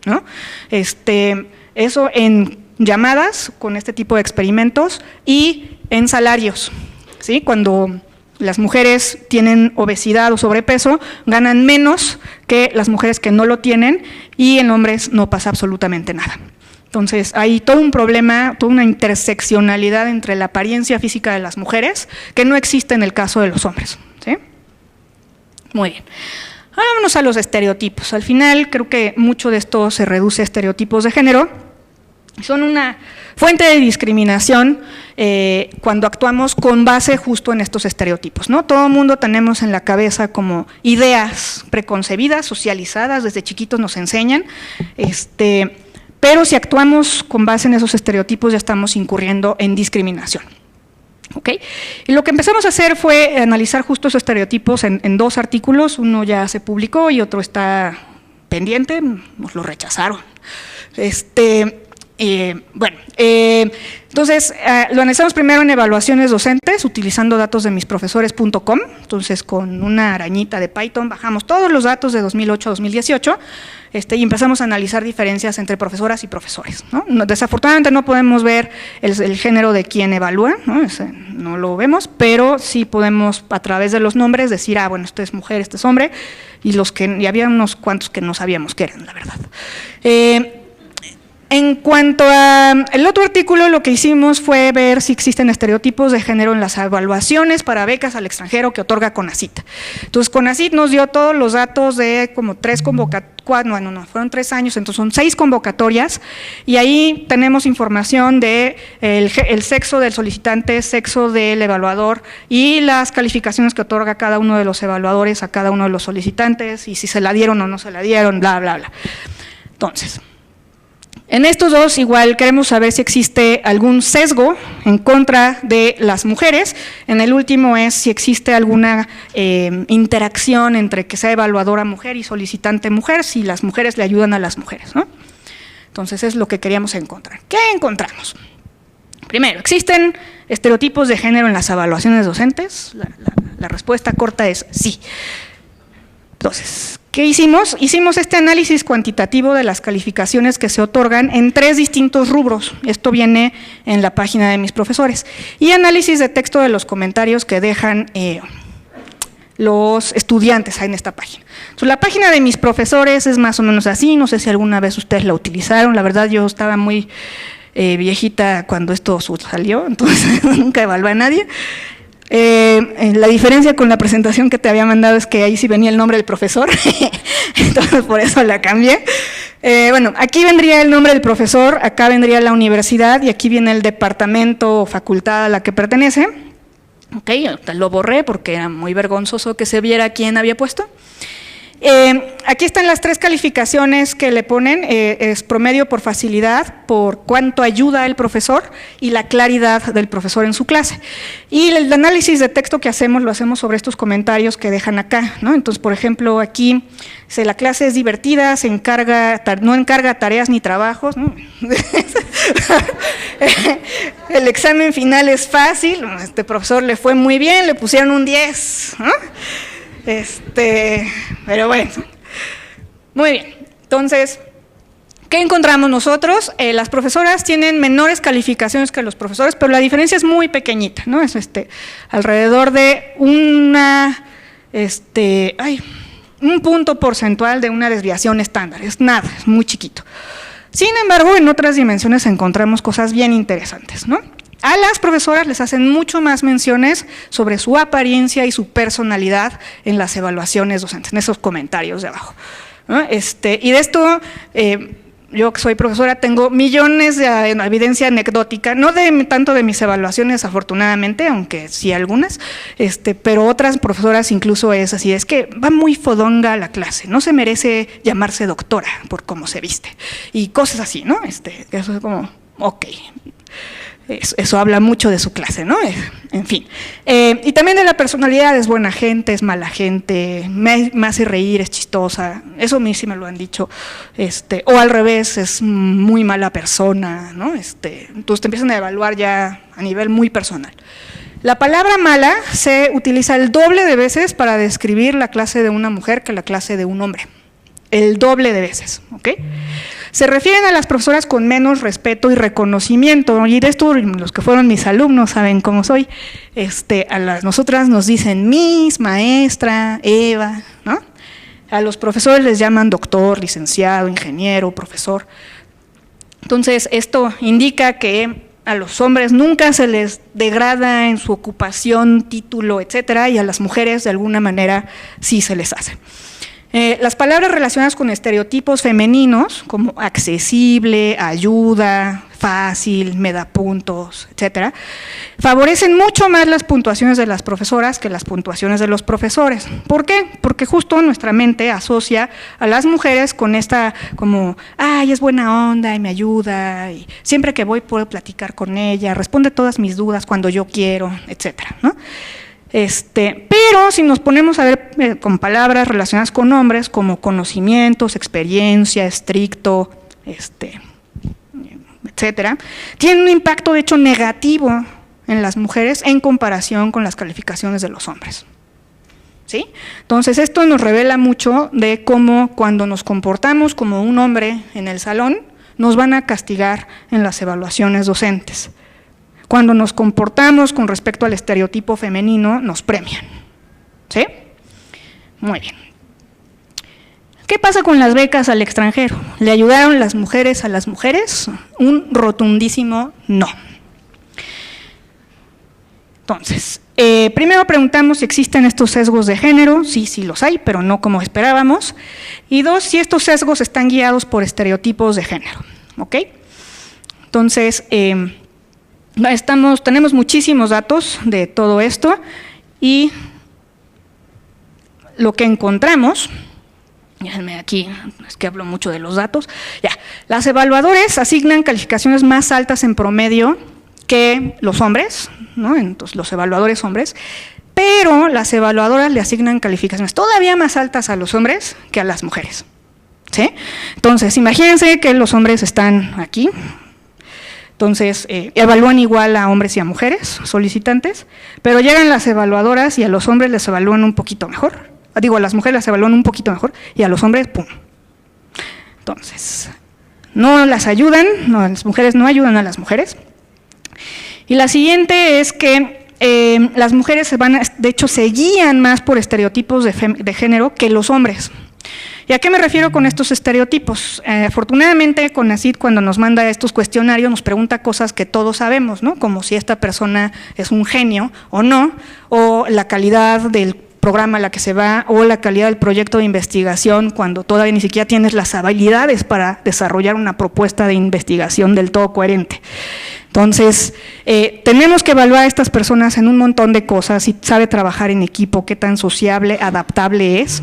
¿no? Eso en llamadas con este tipo de experimentos y en salarios, ¿sí? Cuando las mujeres tienen obesidad o sobrepeso, ganan menos que las mujeres que no lo tienen y en hombres no pasa absolutamente nada. Entonces, hay todo un problema, toda una interseccionalidad entre la apariencia física de las mujeres que no existe en el caso de los hombres, ¿sí? Muy bien. Ahora vámonos a los estereotipos. Al final, creo que mucho de esto se reduce a estereotipos de género. Son una fuente de discriminación cuando actuamos con base justo en estos estereotipos, ¿no? Todo el mundo tenemos en la cabeza como ideas preconcebidas, socializadas, desde chiquitos nos enseñan, pero si actuamos con base en esos estereotipos ya estamos incurriendo en discriminación. ¿Okay? Y lo que empezamos a hacer fue analizar justo esos estereotipos en 2 artículos, uno ya se publicó y otro está pendiente, nos lo rechazaron. Entonces, lo analizamos primero en evaluaciones docentes, utilizando datos de misprofesores.com, entonces con una arañita de Python bajamos todos los datos de 2008 a 2018, y empezamos a analizar diferencias entre profesoras y profesores, ¿no? Desafortunadamente no podemos ver el género de quien evalúa, ¿no? No lo vemos, pero sí podemos a través de los nombres decir, bueno, este es mujer, este es hombre, y había unos cuantos que no sabíamos qué eran, la verdad. En cuanto al otro artículo, lo que hicimos fue ver si existen estereotipos de género en las evaluaciones para becas al extranjero que otorga CONACYT. Entonces, CONACYT nos dio todos los datos de como 3 convocatorias, fueron 3 años, entonces son 6 convocatorias, y ahí tenemos información de el sexo del solicitante, sexo del evaluador y las calificaciones que otorga cada uno de los evaluadores a cada uno de los solicitantes, y si se la dieron o no se la dieron, bla, bla, bla. Entonces, en estos dos igual queremos saber si existe algún sesgo en contra de las mujeres. En el último es si existe alguna interacción entre que sea evaluadora mujer y solicitante mujer, si las mujeres le ayudan a las mujeres, ¿no? Entonces es lo que queríamos encontrar. ¿Qué encontramos? Primero, ¿existen estereotipos de género en las evaluaciones docentes? La respuesta corta es sí. Entonces, ¿qué hicimos? Hicimos este análisis cuantitativo de las calificaciones que se otorgan en 3 distintos rubros. Esto viene en la página de mis profesores. Y análisis de texto de los comentarios que dejan los estudiantes en esta página. Entonces, la página de mis profesores es más o menos así, no sé si alguna vez ustedes la utilizaron, la verdad yo estaba muy viejita cuando esto salió, entonces nunca evalué a nadie. La diferencia con la presentación que te había mandado es que ahí sí venía el nombre del profesor, entonces por eso la cambié. Bueno, aquí vendría el nombre del profesor, acá vendría la universidad y aquí viene el departamento o facultad a la que pertenece. Ok, lo borré porque era muy vergonzoso que se viera quién había puesto. Aquí están las 3 calificaciones que le ponen, es promedio por facilidad, por cuánto ayuda el profesor y la claridad del profesor en su clase. Y el análisis de texto que hacemos, lo hacemos sobre estos comentarios que dejan acá, ¿no? Entonces, por ejemplo, aquí, si la clase es divertida, no encarga tareas ni trabajos, ¿no? El examen final es fácil, este profesor le fue muy bien, le pusieron un 10, ¿no? Pero bueno, muy bien. Entonces, ¿qué encontramos nosotros? Las profesoras tienen menores calificaciones que los profesores, pero la diferencia es muy pequeñita, ¿no? Es alrededor de un punto porcentual de una desviación estándar, es nada, es muy chiquito. Sin embargo, en otras dimensiones encontramos cosas bien interesantes, ¿no? A las profesoras les hacen mucho más menciones sobre su apariencia y su personalidad en las evaluaciones docentes, en esos comentarios de abajo, ¿no? Y de esto, yo que soy profesora, tengo millones de evidencia anecdótica, no tanto de mis evaluaciones afortunadamente, aunque sí algunas, pero otras profesoras incluso es así, es que va muy fodonga la clase, no se merece llamarse doctora por cómo se viste, y cosas así, ¿no? Eso es como, ok. Eso habla mucho de su clase, ¿no? En fin. Y también de la personalidad, es buena gente, es mala gente, me hace reír, es chistosa, eso a mí sí me lo han dicho, o al revés, es muy mala persona, ¿no? Entonces te empiezan a evaluar ya a nivel muy personal. La palabra mala se utiliza el doble de veces para describir la clase de una mujer que la clase de un hombre, el doble de veces, ¿ok? Se refieren a las profesoras con menos respeto y reconocimiento, y de esto los que fueron mis alumnos saben cómo soy. Nosotras nos dicen Miss, maestra, Eva, ¿no? A los profesores les llaman doctor, licenciado, ingeniero, profesor. Entonces, esto indica que a los hombres nunca se les degrada en su ocupación, título, etcétera, y a las mujeres de alguna manera sí se les hace. Las palabras relacionadas con estereotipos femeninos, como accesible, ayuda, fácil, me da puntos, etcétera, favorecen mucho más las puntuaciones de las profesoras que las puntuaciones de los profesores. ¿Por qué? Porque justo nuestra mente asocia a las mujeres con esta como, ay, es buena onda y me ayuda, y siempre que voy puedo platicar con ella, responde todas mis dudas cuando yo quiero, etcétera, ¿no? Pero si nos ponemos a ver con palabras relacionadas con hombres como conocimientos, experiencia, estricto, etcétera, tienen un impacto de hecho negativo en las mujeres en comparación con las calificaciones de los hombres. ¿Sí? Entonces esto nos revela mucho de cómo cuando nos comportamos como un hombre en el salón, nos van a castigar en las evaluaciones docentes. Cuando nos comportamos con respecto al estereotipo femenino, nos premian. ¿Sí? Muy bien. ¿Qué pasa con las becas al extranjero? ¿Le ayudaron las mujeres a las mujeres? Un rotundísimo no. Entonces, primero preguntamos si existen estos sesgos de género. Sí, sí los hay, pero no como esperábamos. Y dos, si estos sesgos están guiados por estereotipos de género. ¿Ok? Entonces, tenemos muchísimos datos de todo esto y lo que encontramos, déjenme aquí, es que hablo mucho de los datos, ya, las evaluadores asignan calificaciones más altas en promedio que los hombres, ¿no? Entonces, los evaluadores hombres, pero las evaluadoras le asignan calificaciones todavía más altas a los hombres que a las mujeres, ¿sí? Entonces, imagínense que los hombres están aquí, entonces evalúan igual a hombres y a mujeres solicitantes, pero llegan las evaluadoras y a los hombres les evalúan un poquito mejor, digo, a las mujeres las evalúan un poquito mejor y a los hombres, ¡pum! Entonces, no las ayudan, no, las mujeres no ayudan a las mujeres. Y la siguiente es que las mujeres de hecho se guían más por estereotipos de género que los hombres. ¿Y a qué me refiero con estos estereotipos? Afortunadamente, CONACYT, cuando nos manda estos cuestionarios, nos pregunta cosas que todos sabemos, ¿no? Como si esta persona es un genio o no, o la calidad del programa a la que se va, o la calidad del proyecto de investigación, cuando todavía ni siquiera tienes las habilidades para desarrollar una propuesta de investigación del todo coherente. Entonces, tenemos que evaluar a estas personas en un montón de cosas, si sabe trabajar en equipo, qué tan sociable, adaptable es.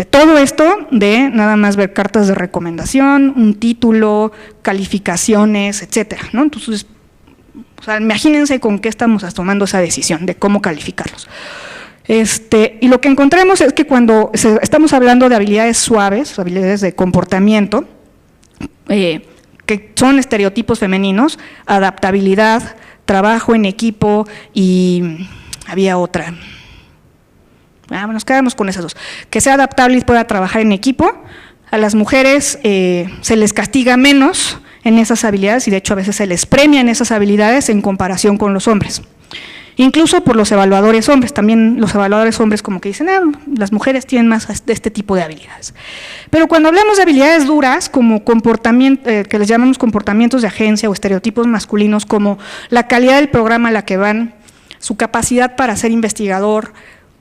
Todo esto de nada más ver cartas de recomendación, un título, calificaciones, etcétera, ¿no? Entonces, o sea, imagínense con qué estamos tomando esa decisión de cómo calificarlos. Y lo que encontramos es que cuando estamos hablando de habilidades suaves, habilidades de comportamiento, que son estereotipos femeninos, adaptabilidad, trabajo en equipo y había otra. Nos quedamos con esas dos. Que sea adaptable y pueda trabajar en equipo. A las mujeres se les castiga menos en esas habilidades y de hecho a veces se les premia en esas habilidades en comparación con los hombres. Incluso por los evaluadores hombres, también los evaluadores hombres como que dicen, las mujeres tienen más de este tipo de habilidades. Pero cuando hablamos de habilidades duras, como comportamiento, que les llamamos comportamientos de agencia o estereotipos masculinos, como la calidad del programa a la que van, su capacidad para ser investigador,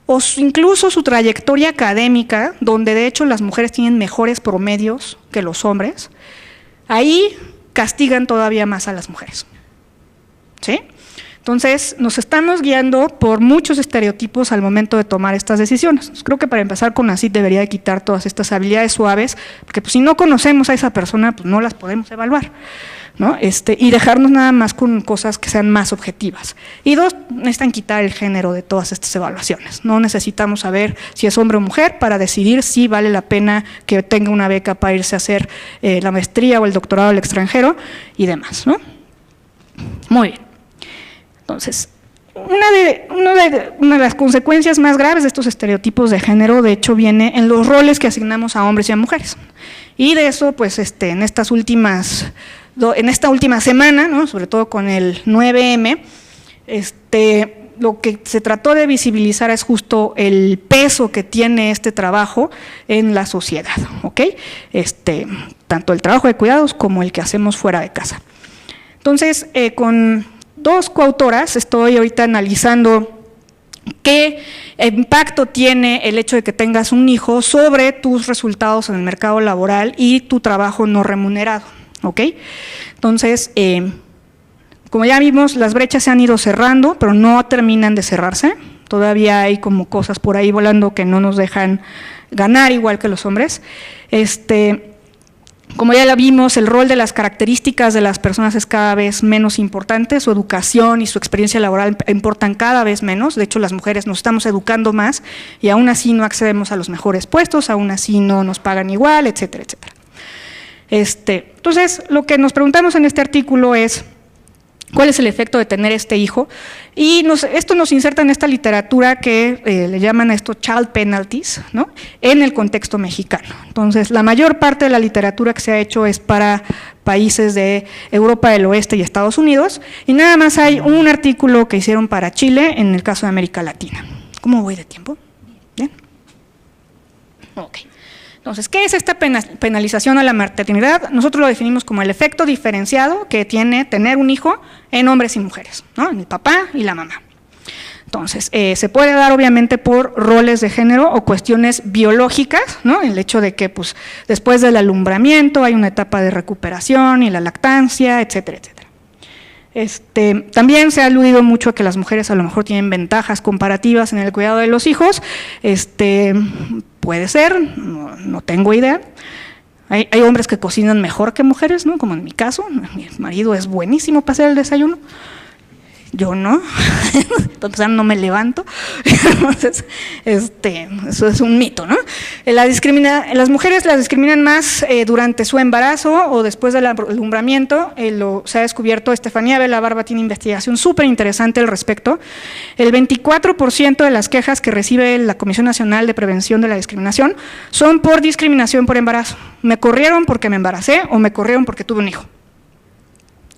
o incluso su trayectoria académica, donde de hecho las mujeres tienen mejores promedios que los hombres, ahí castigan todavía más a las mujeres. ¿Sí? Entonces, nos estamos guiando por muchos estereotipos al momento de tomar estas decisiones. Creo que para empezar, CONACYT debería de quitar todas estas habilidades suaves, porque pues, si no conocemos a esa persona, pues no las podemos evaluar, ¿no? Y dejarnos nada más con cosas que sean más objetivas. Y dos, necesitan quitar el género de todas estas evaluaciones. No necesitamos saber si es hombre o mujer para decidir si vale la pena que tenga una beca para irse a hacer la maestría o el doctorado al extranjero y demás, ¿no? Muy bien. Entonces, una de las consecuencias más graves de estos estereotipos de género, de hecho, viene en los roles que asignamos a hombres y a mujeres. Y de eso, pues, en esta última semana, ¿no? Sobre todo con el 9M, lo que se trató de visibilizar es justo el peso que tiene este trabajo en la sociedad, ¿ok? Tanto el trabajo de cuidados como el que hacemos fuera de casa. Entonces, con dos coautoras estoy ahorita analizando qué impacto tiene el hecho de que tengas un hijo sobre tus resultados en el mercado laboral y tu trabajo no remunerado, ¿ok? Entonces, como ya vimos, las brechas se han ido cerrando, pero no terminan de cerrarse. Todavía hay como cosas por ahí volando que no nos dejan ganar igual que los hombres. Como ya la vimos, el rol de las características de las personas es cada vez menos importante, su educación y su experiencia laboral importan cada vez menos, de hecho las mujeres nos estamos educando más y aún así no accedemos a los mejores puestos, aún así no nos pagan igual, etcétera, etcétera. Entonces, lo que nos preguntamos en este artículo es, ¿cuál es el efecto de tener este hijo? Y esto nos inserta en esta literatura que le llaman a esto child penalties, ¿no? En el contexto mexicano. Entonces, la mayor parte de la literatura que se ha hecho es para países de Europa del Oeste y Estados Unidos, y nada más hay un artículo que hicieron para Chile en el caso de América Latina. ¿Cómo voy de tiempo? ¿Bien? Ok. Entonces, ¿qué es esta penalización a la maternidad? Nosotros lo definimos como el efecto diferenciado que tiene tener un hijo en hombres y mujeres, ¿no? En el papá y la mamá. Entonces, se puede dar obviamente por roles de género o cuestiones biológicas, ¿no? El hecho de que pues, después del alumbramiento hay una etapa de recuperación y la lactancia, etcétera, etcétera. También se ha aludido mucho a que las mujeres a lo mejor tienen ventajas comparativas en el cuidado de los hijos. Puede ser, no tengo idea. Hay hombres que cocinan mejor que mujeres, ¿no? Como en mi caso, mi marido es buenísimo para hacer el desayuno. Yo no, entonces no me levanto. Entonces, eso es un mito, ¿no? Las mujeres las discriminan más durante su embarazo o después del alumbramiento. Se ha descubierto, Estefanía Vela Barba tiene investigación súper interesante al respecto. El 24% de las quejas que recibe la Comisión Nacional de Prevención de la Discriminación son por discriminación por embarazo. Me corrieron porque me embaracé o me corrieron porque tuve un hijo.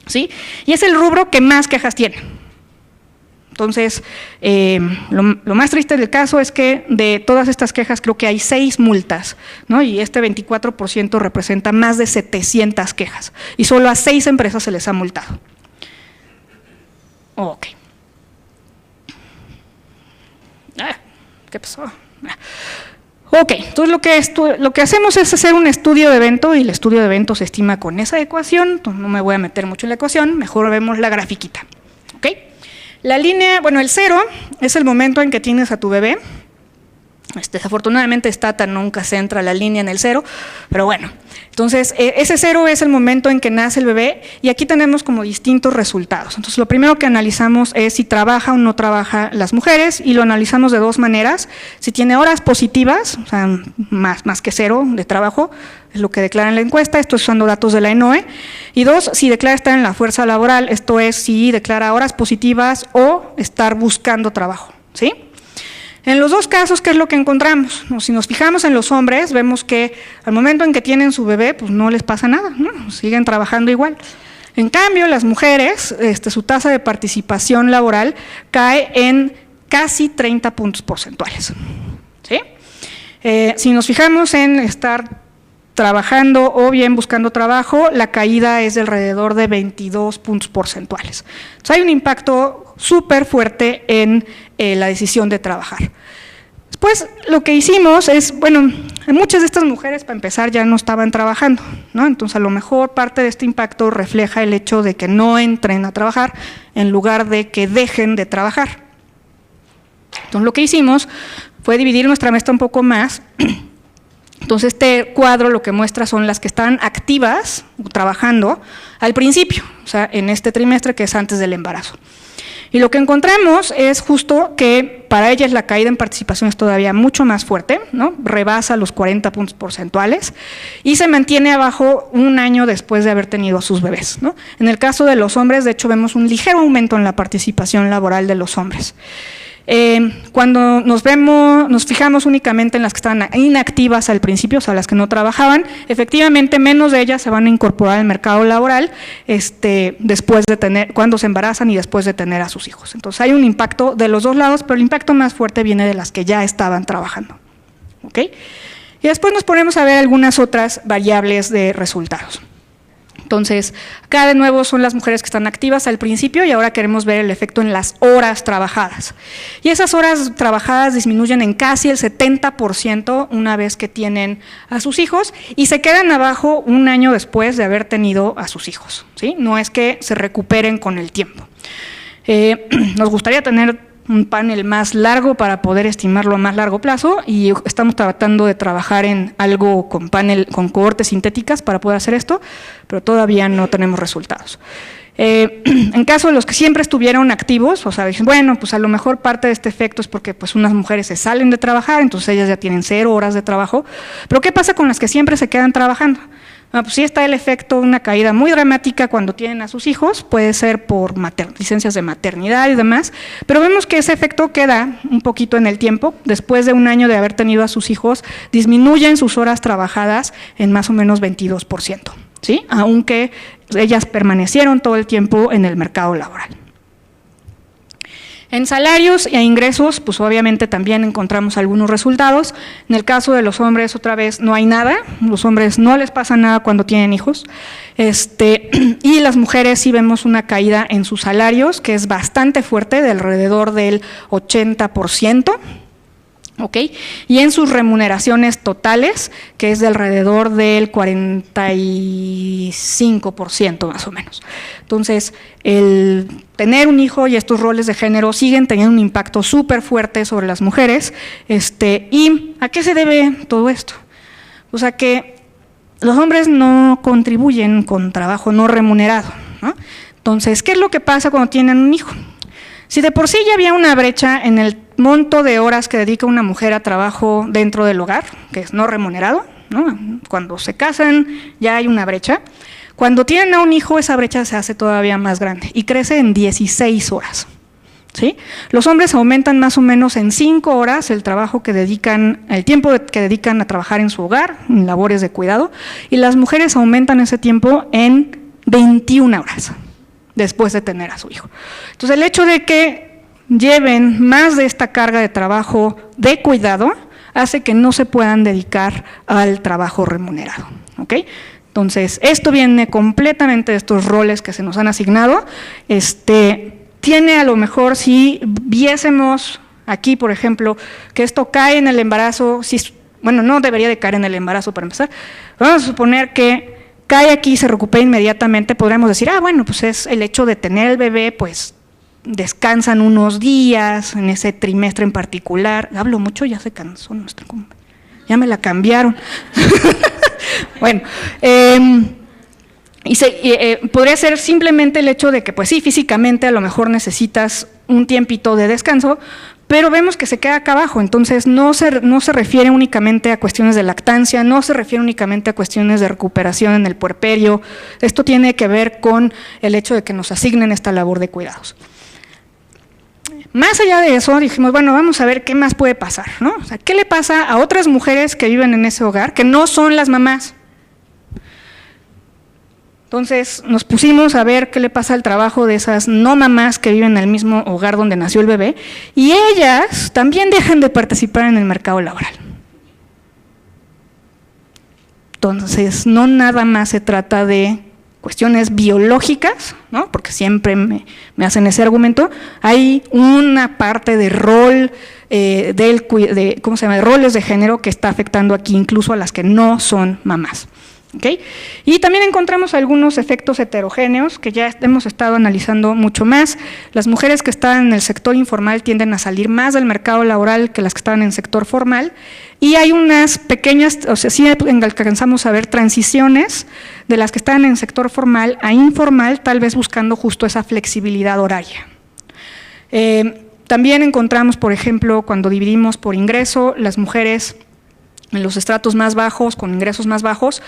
¿Sí? Y es el rubro que más quejas tiene. Entonces, lo más triste del caso es que de todas estas quejas creo que hay 6 multas, ¿no? Y este 24% representa más de 700 quejas y solo a 6 empresas se les ha multado. Ok. ¿Qué pasó? Ok, entonces lo que hacemos es hacer un estudio de evento y el estudio de evento se estima con esa ecuación, entonces no me voy a meter mucho en la ecuación, mejor vemos la grafiquita. Ok. La línea, bueno, el 0 es el momento en que tienes a tu bebé. Desafortunadamente Stata nunca se entra la línea en el 0, pero bueno. Entonces, ese 0 es el momento en que nace el bebé y aquí tenemos como distintos resultados. Entonces, lo primero que analizamos es si trabaja o no trabaja las mujeres y lo analizamos de 2 maneras. Si tiene horas positivas, o sea, más que 0 de trabajo, es lo que declara en la encuesta, esto es usando datos de la ENOE. Y 2, si declara estar en la fuerza laboral, esto es si declara horas positivas o estar buscando trabajo, ¿sí? En los 2 casos, ¿qué es lo que encontramos? Si nos fijamos en los hombres, vemos que al momento en que tienen su bebé, pues no les pasa nada, ¿no? Siguen trabajando igual. En cambio, las mujeres, su tasa de participación laboral cae en casi 30 puntos porcentuales, ¿sí? Si nos fijamos en estar trabajando o bien buscando trabajo, la caída es de alrededor de 22 puntos porcentuales. Entonces, hay un impacto súper fuerte en la decisión de trabajar. Después, lo que hicimos es, bueno, muchas de estas mujeres, para empezar, ya no estaban trabajando, ¿no? Entonces, a lo mejor parte de este impacto refleja el hecho de que no entren a trabajar en lugar de que dejen de trabajar. Entonces, lo que hicimos fue dividir nuestra muestra un poco más. Entonces, este cuadro lo que muestra son las que están activas, trabajando, al principio, o sea, en este trimestre que es antes del embarazo. Y lo que encontramos es justo que para ellas la caída en participación es todavía mucho más fuerte, ¿no? Rebasa los 40 puntos porcentuales y se mantiene abajo un año después de haber tenido a sus bebés, ¿no? En el caso de los hombres, de hecho, vemos un ligero aumento en la participación laboral de los hombres. Cuando nos fijamos únicamente en las que estaban inactivas al principio, o sea, las que no trabajaban, efectivamente menos de ellas se van a incorporar al mercado laboral después de cuando se embarazan y después de tener a sus hijos. Entonces hay un impacto de los 2 lados, pero el impacto más fuerte viene de las que ya estaban trabajando. ¿Ok? Y después nos ponemos a ver algunas otras variables de resultados. Entonces, acá de nuevo son las mujeres que están activas al principio y ahora queremos ver el efecto en las horas trabajadas. Y esas horas trabajadas disminuyen en casi el 70% una vez que tienen a sus hijos y se quedan abajo un año después de haber tenido a sus hijos, ¿sí? No es que se recuperen con el tiempo. Nos gustaría tener un panel más largo para poder estimarlo a más largo plazo y estamos tratando de trabajar en algo con cohortes sintéticas para poder hacer esto, pero todavía no tenemos resultados. En caso de los que siempre estuvieron activos, o sea, dicen, bueno, pues a lo mejor parte de este efecto es porque pues unas mujeres se salen de trabajar, entonces ellas ya tienen 0 horas de trabajo, pero ¿qué pasa con las que siempre se quedan trabajando? Pues sí está el efecto, una caída muy dramática cuando tienen a sus hijos, puede ser por licencias de maternidad y demás, pero vemos que ese efecto queda un poquito en el tiempo, después de un año de haber tenido a sus hijos, disminuyen sus horas trabajadas en más o menos 22%, ¿sí? Aunque ellas permanecieron todo el tiempo en el mercado laboral. En salarios e ingresos, pues obviamente también encontramos algunos resultados. En el caso de los hombres, otra vez, no hay nada. Los hombres no les pasa nada cuando tienen hijos. Y las mujeres sí vemos una caída en sus salarios, que es bastante fuerte, de alrededor del 80%. ¿Ok? Y en sus remuneraciones totales, que es de alrededor del 45% más o menos. Entonces, el tener un hijo y estos roles de género siguen teniendo un impacto súper fuerte sobre las mujeres. ¿Y a qué se debe todo esto? O sea que los hombres no contribuyen con trabajo no remunerado, ¿no? Entonces, ¿qué es lo que pasa cuando tienen un hijo? Si de por sí ya había una brecha en el monto de horas que dedica una mujer a trabajo dentro del hogar, que es no remunerado, ¿no? Cuando se casan ya hay una brecha. Cuando tienen a un hijo, esa brecha se hace todavía más grande y crece en 16 horas. ¿Sí? Los hombres aumentan más o menos en 5 horas el trabajo que dedican, el tiempo que dedican a trabajar en su hogar, en labores de cuidado, y las mujeres aumentan ese tiempo en 21 horas después de tener a su hijo. Entonces, el hecho de que lleven más de esta carga de trabajo de cuidado hace que no se puedan dedicar al trabajo remunerado, ¿ok? Entonces, esto viene completamente de estos roles que se nos han asignado. Tiene a lo mejor, si viésemos aquí, por ejemplo, que esto cae en el embarazo, bueno, no debería de caer en el embarazo para empezar, vamos a suponer que cae aquí y se recupera inmediatamente, podríamos decir, bueno, pues es el hecho de tener el bebé, pues descansan unos días en ese trimestre en particular. Hablo mucho, ya se cansó nuestra compañera, ya me la cambiaron. Bueno, podría ser simplemente el hecho de que, pues sí, físicamente a lo mejor necesitas un tiempito de descanso, pero vemos que se queda acá abajo. Entonces no se refiere únicamente a cuestiones de lactancia, no se refiere únicamente a cuestiones de recuperación en el puerperio. Esto tiene que ver con el hecho de que nos asignen esta labor de cuidados. Más allá de eso, dijimos, bueno, vamos a ver qué más puede pasar, ¿no? O sea, ¿qué le pasa a otras mujeres que viven en ese hogar, que no son las mamás? Entonces nos pusimos a ver qué le pasa al trabajo de esas no mamás que viven en el mismo hogar donde nació el bebé, y ellas también dejan de participar en el mercado laboral. Entonces, no nada más se trata de cuestiones biológicas, ¿no? Porque siempre me hacen ese argumento. Hay una parte de rol, de roles de género que está afectando aquí incluso a las que no son mamás. ¿Okay? Y también encontramos algunos efectos heterogéneos que ya hemos estado analizando mucho más. Las mujeres que están en el sector informal tienden a salir más del mercado laboral que las que estaban en el sector formal, y hay unas pequeñas, o sea, sí alcanzamos a ver transiciones de las que están en el sector formal a informal, tal vez buscando justo esa flexibilidad horaria. También encontramos, por ejemplo, cuando dividimos por ingreso, las mujeres en los estratos más bajos, con ingresos más bajos,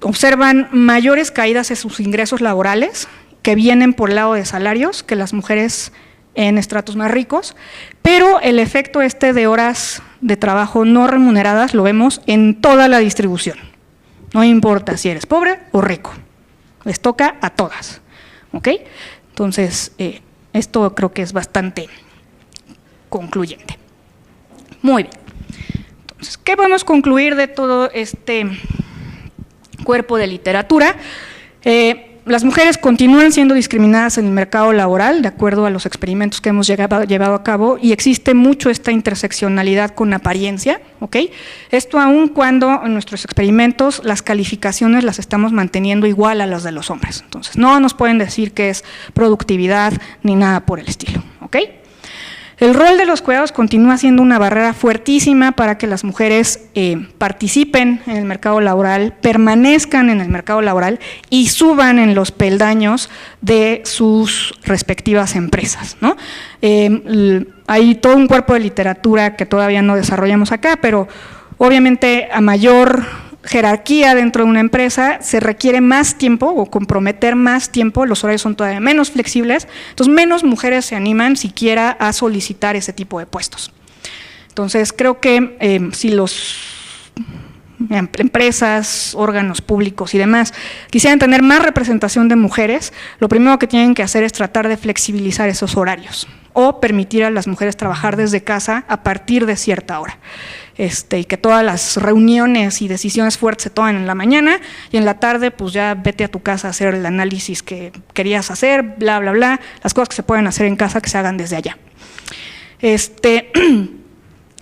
observan mayores caídas en sus ingresos laborales que vienen por el lado de salarios que las mujeres en estratos más ricos, pero el efecto de horas de trabajo no remuneradas lo vemos en toda la distribución. No importa si eres pobre o rico, les toca a todas, ¿ok? Entonces, esto creo que es bastante concluyente. Muy bien. ¿Qué podemos concluir de todo este cuerpo de literatura? Las mujeres continúan siendo discriminadas en el mercado laboral, de acuerdo a los experimentos que hemos llevado a cabo, y existe mucho esta interseccionalidad con apariencia, ¿ok? Esto aun cuando en nuestros experimentos las calificaciones las estamos manteniendo igual a las de los hombres. Entonces, no nos pueden decir que es productividad ni nada por el estilo, ¿ok? El rol de los cuidados continúa siendo una barrera fuertísima para que las mujeres participen en el mercado laboral, permanezcan en el mercado laboral y suban en los peldaños de sus respectivas empresas, ¿no? Hay todo un cuerpo de literatura que todavía no desarrollamos acá, pero obviamente a mayor jerarquía dentro de una empresa se requiere más tiempo o comprometer más tiempo, los horarios son todavía menos flexibles, entonces menos mujeres se animan siquiera a solicitar ese tipo de puestos. Entonces creo que si los empresas, órganos públicos y demás, quisieran tener más representación de mujeres, lo primero que tienen que hacer es tratar de flexibilizar esos horarios o permitir a las mujeres trabajar desde casa a partir de cierta hora. Y que todas las reuniones y decisiones fuertes se toman en la mañana y en la tarde pues ya vete a tu casa a hacer el análisis que querías hacer, bla, bla, bla, las cosas que se pueden hacer en casa que se hagan desde allá.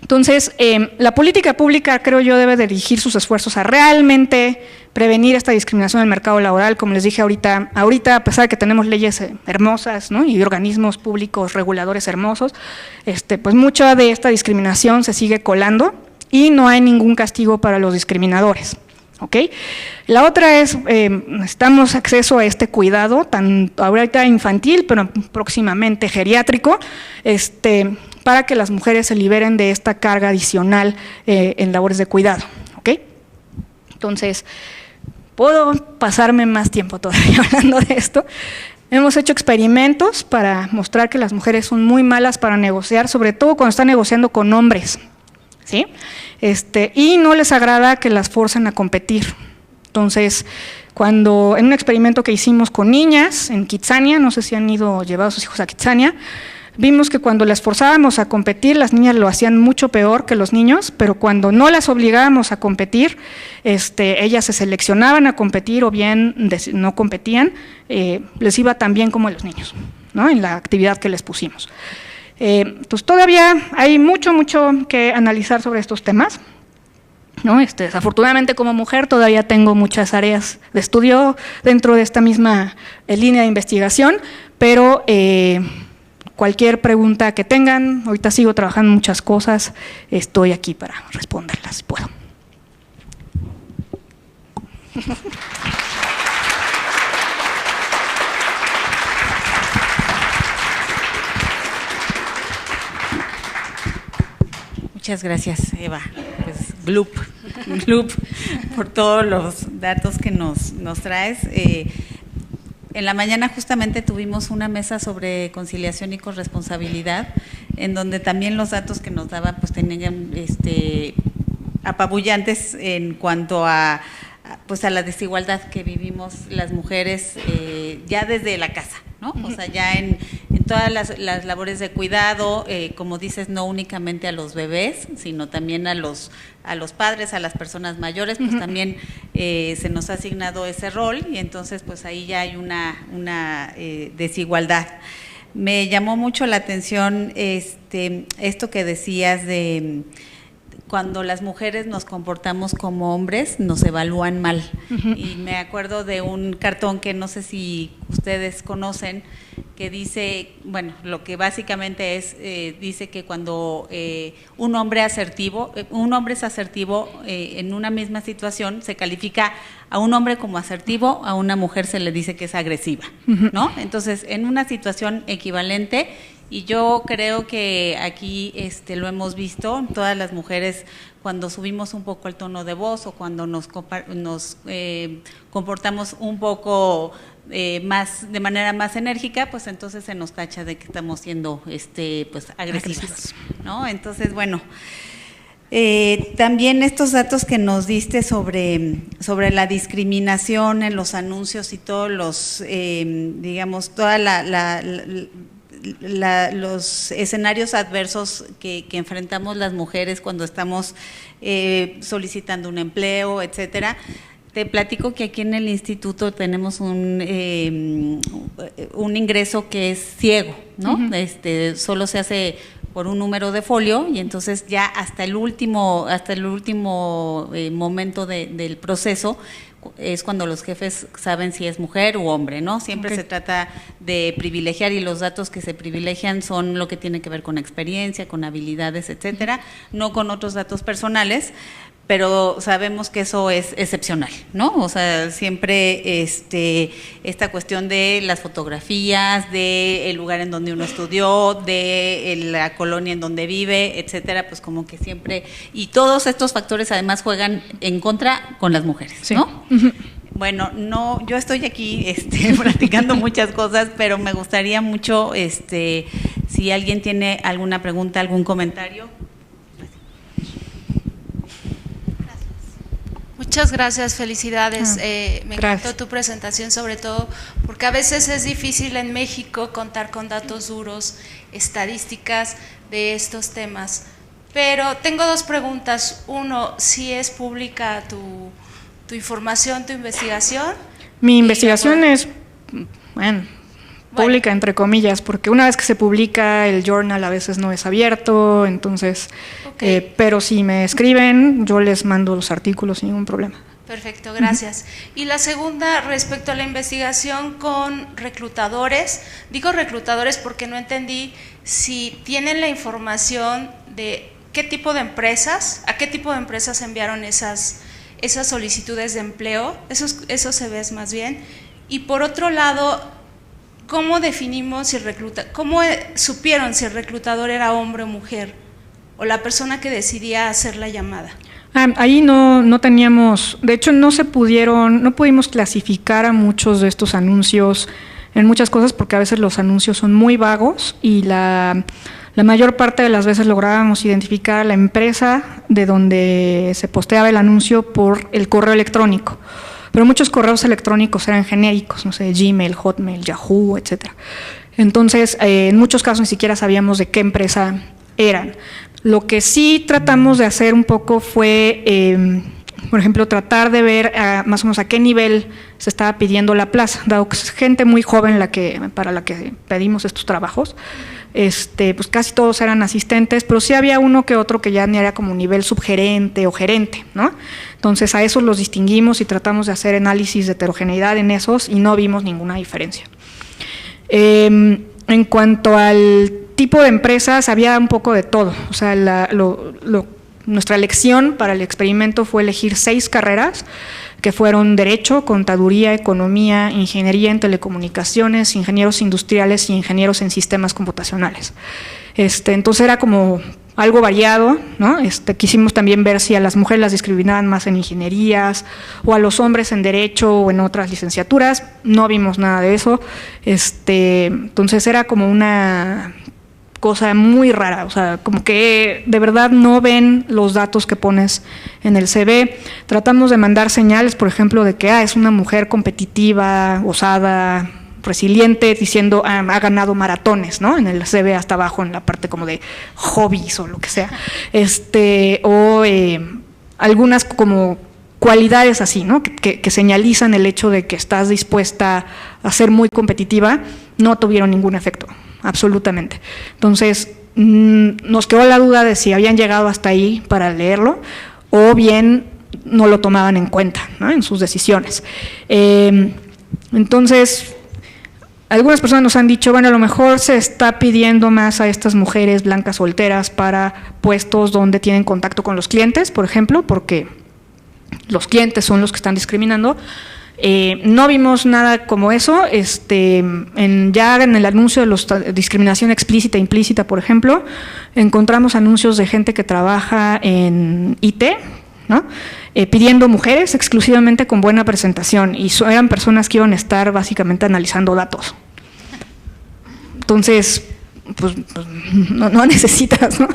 Entonces, la política pública, creo yo, debe dirigir sus esfuerzos a realmente prevenir esta discriminación en el mercado laboral. Como les dije ahorita a pesar de que tenemos leyes hermosas, ¿no?, y organismos públicos reguladores hermosos, pues mucha de esta discriminación se sigue colando y no hay ningún castigo para los discriminadores. ¿Okay? La otra es, necesitamos acceso a este cuidado, tanto ahorita infantil, pero próximamente geriátrico, para que las mujeres se liberen de esta carga adicional en labores de cuidado. ¿Okay? Entonces, puedo pasarme más tiempo todavía hablando de esto. Hemos hecho experimentos para mostrar que las mujeres son muy malas para negociar, sobre todo cuando están negociando con hombres, ¿sí? Y no les agrada que las forcen a competir. Entonces, cuando en un experimento que hicimos con niñas en Kitsania, no sé si han llevado a sus hijos a Kitsania, vimos que cuando las forzábamos a competir, las niñas lo hacían mucho peor que los niños, pero cuando no las obligábamos a competir, ellas se seleccionaban a competir o bien no competían, les iba tan bien como a los niños, ¿no?, en la actividad que les pusimos. Entonces todavía hay mucho que analizar sobre estos temas, ¿no? Desafortunadamente como mujer todavía tengo muchas áreas de estudio dentro de esta misma línea de investigación, pero cualquier pregunta que tengan, ahorita sigo trabajando en muchas cosas, estoy aquí para responderlas si puedo. Muchas gracias, Eva. Pues, Gloop, por todos los datos que nos traes. En la mañana justamente tuvimos una mesa sobre conciliación y corresponsabilidad, en donde también los datos que nos daban pues tenían apabullantes en cuanto a la desigualdad que vivimos las mujeres ya desde la casa, ¿no? O sea, ya en todas las labores de cuidado, como dices, no únicamente a los bebés, sino también a los padres, a las personas mayores, pues también se nos ha asignado ese rol y entonces pues ahí ya hay una desigualdad. Me llamó mucho la atención esto que decías de cuando las mujeres nos comportamos como hombres, nos evalúan mal. Y me acuerdo de un cartón que no sé si ustedes conocen, que dice, bueno, lo que básicamente es, dice que cuando un hombre es asertivo en una misma situación, se califica a un hombre como asertivo, a una mujer se le dice que es agresiva, ¿no? Entonces, en una situación equivalente, y yo creo que aquí lo hemos visto, todas las mujeres cuando subimos un poco el tono de voz o cuando nos comportamos un poco más de manera más enérgica, pues entonces se nos tacha de que estamos siendo pues agresivas, ¿no? Entonces, bueno, también estos datos que nos diste sobre la discriminación en los anuncios y todos los digamos toda los escenarios adversos que enfrentamos las mujeres cuando estamos solicitando un empleo, etcétera. Te platico que aquí en el instituto tenemos un ingreso que es ciego, ¿no? Solo se hace por un número de folio y entonces ya hasta el último momento del proceso es cuando los jefes saben si es mujer u hombre, ¿no? Siempre se trata de privilegiar y los datos que se privilegian son lo que tiene que ver con experiencia, con habilidades, etcétera, no con otros datos personales, pero sabemos que eso es excepcional, ¿no? O sea, siempre esta cuestión de las fotografías, de el lugar en donde uno estudió, de la colonia en donde vive, etcétera, pues como que siempre, y todos estos factores además juegan en contra con las mujeres, ¿no? Sí. Bueno, no, yo estoy aquí platicando muchas cosas, pero me gustaría mucho, si alguien tiene alguna pregunta, algún comentario. Muchas gracias, felicidades. Me gracias. encantó tu presentación, sobre todo porque a veces es difícil en México contar con datos duros, estadísticas de estos temas. Pero tengo dos preguntas. Uno, si es pública tu información, tu investigación. Mi investigación es, bueno, pública entre comillas, porque una vez que se publica el journal a veces no es abierto, entonces, okay. Pero si me escriben, yo les mando los artículos sin ningún problema. Perfecto, gracias. Y la segunda, respecto a la investigación con reclutadores, digo reclutadores porque no entendí si tienen la información de qué tipo de empresas, a qué tipo de empresas enviaron esas solicitudes de empleo, eso se ve más bien. Y por otro lado, ¿cómo definimos cómo supieron si el reclutador era hombre o mujer, o la persona que decidía hacer la llamada? Ahí no teníamos, de hecho no pudimos clasificar a muchos de estos anuncios en muchas cosas porque a veces los anuncios son muy vagos y la mayor parte de las veces lográbamos identificar a la empresa de donde se posteaba el anuncio por el correo electrónico. Pero muchos correos electrónicos eran genéricos, no sé, Gmail, Hotmail, Yahoo, etcétera. Entonces, en muchos casos ni siquiera sabíamos de qué empresa eran. Lo que sí tratamos de hacer un poco fue, por ejemplo, tratar de ver más o menos a qué nivel se estaba pidiendo la plaza, dado que es gente muy joven para la que pedimos estos trabajos. Pues casi todos eran asistentes, pero sí había uno que otro que ya ni era como nivel subgerente o gerente, ¿no? Entonces a esos los distinguimos y tratamos de hacer análisis de heterogeneidad en esos y no vimos ninguna diferencia. En cuanto al tipo de empresas, había un poco de todo, o sea, nuestra elección para el experimento fue elegir 6 carreras, que fueron Derecho, Contaduría, Economía, Ingeniería en Telecomunicaciones, Ingenieros Industriales y Ingenieros en Sistemas Computacionales. Entonces era como algo variado, ¿no? Quisimos también ver si a las mujeres las discriminaban más en ingenierías o a los hombres en Derecho o en otras licenciaturas, no vimos nada de eso. Entonces era como una cosa muy rara, o sea, como que de verdad no ven los datos que pones en el CV. Tratamos de mandar señales, por ejemplo, de que es una mujer competitiva, osada, resiliente, diciendo ha ganado maratones, ¿no? En el CV hasta abajo, en la parte como de hobbies o lo que sea. Algunas como cualidades así, ¿no? Que señalizan el hecho de que estás dispuesta a ser muy competitiva, no tuvieron ningún efecto. Absolutamente. Entonces, nos quedó la duda de si habían llegado hasta ahí para leerlo o bien no lo tomaban en cuenta, ¿no? En sus decisiones. Entonces, algunas personas nos han dicho, bueno, a lo mejor se está pidiendo más a estas mujeres blancas solteras para puestos donde tienen contacto con los clientes, por ejemplo, porque los clientes son los que están discriminando. No vimos nada como eso. Ya en el anuncio de discriminación explícita e implícita, por ejemplo, encontramos anuncios de gente que trabaja en IT, ¿no? Pidiendo mujeres exclusivamente con buena presentación, y eran personas que iban a estar básicamente analizando datos. Entonces, pues no necesitas, ¿no?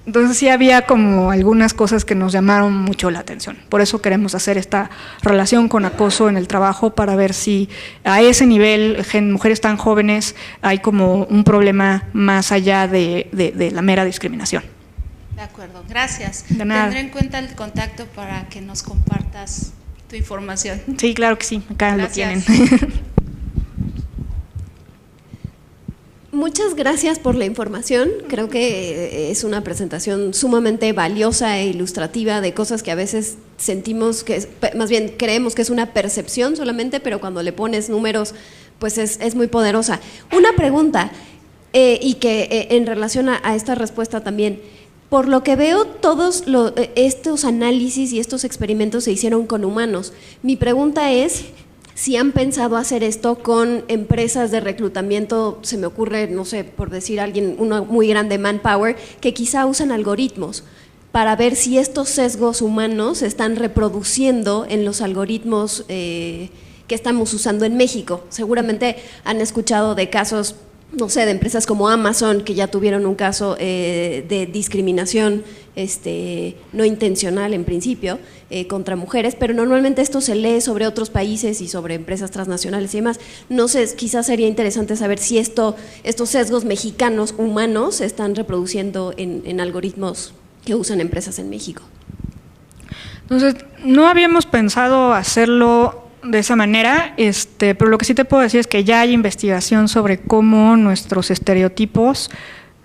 Entonces sí había como algunas cosas que nos llamaron mucho la atención. Por eso queremos hacer esta relación con acoso en el trabajo, para ver si a ese nivel, mujeres tan jóvenes, hay como un problema más allá de la mera discriminación. De acuerdo, gracias. De nada. Tendré en cuenta el contacto para que nos compartas tu información. Sí, claro que sí, acá gracias. Lo tienen. Muchas gracias por la información. Creo que es una presentación sumamente valiosa e ilustrativa de cosas que a veces sentimos que, más bien creemos que es una percepción solamente, pero cuando le pones números, pues es muy poderosa. Una pregunta, y que en relación a esta respuesta también. Por lo que veo, todos estos análisis y estos experimentos se hicieron con humanos. Mi pregunta es si han pensado hacer esto con empresas de reclutamiento. Se me ocurre, no sé, por decir alguien, uno muy grande, Manpower, que quizá usan algoritmos para ver si estos sesgos humanos se están reproduciendo en los algoritmos que estamos usando en México. Seguramente han escuchado de casos no sé, de empresas como Amazon, que ya tuvieron un caso de discriminación no intencional en principio contra mujeres, pero normalmente esto se lee sobre otros países y sobre empresas transnacionales y demás. No sé, quizás sería interesante saber si estos sesgos mexicanos humanos se están reproduciendo en algoritmos que usan empresas en México. Entonces, no habíamos pensado hacerlo de esa manera, pero lo que sí te puedo decir es que ya hay investigación sobre cómo nuestros estereotipos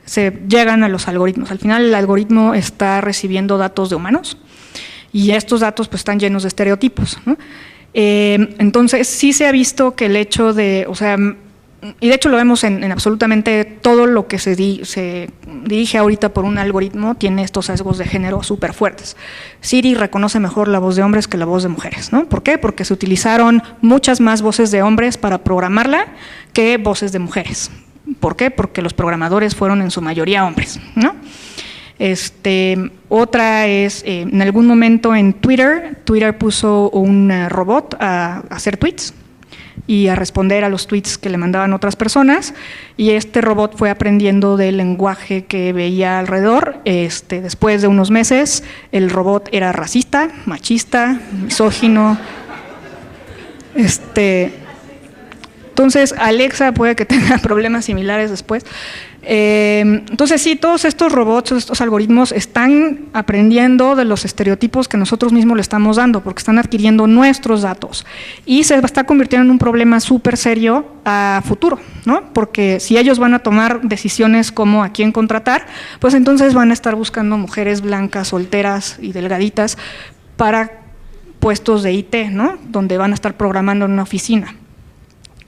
se llegan a los algoritmos. Al final el algoritmo está recibiendo datos de humanos y estos datos pues están llenos de estereotipos, ¿no? Entonces sí se ha visto que el hecho de, o sea, y de hecho lo vemos en absolutamente todo lo que se dirige ahorita por un algoritmo, tiene estos sesgos de género súper fuertes. Siri reconoce mejor la voz de hombres que la voz de mujeres, ¿no? ¿Por qué? Porque se utilizaron muchas más voces de hombres para programarla que voces de mujeres. ¿Por qué? Porque los programadores fueron en su mayoría hombres, ¿no? Otra es, en algún momento en Twitter puso un robot a hacer tweets y a responder a los tweets que le mandaban otras personas, y este robot fue aprendiendo del lenguaje que veía alrededor. Después de unos meses, el robot era racista, machista, misógino. Entonces, Alexa puede que tenga problemas similares después. Entonces, sí, todos estos robots, estos algoritmos están aprendiendo de los estereotipos que nosotros mismos le estamos dando, porque están adquiriendo nuestros datos y se está convirtiendo en un problema súper serio a futuro, ¿no? Porque si ellos van a tomar decisiones como a quién contratar, pues entonces van a estar buscando mujeres blancas, solteras y delgaditas para puestos de IT, ¿no? Donde van a estar programando en una oficina.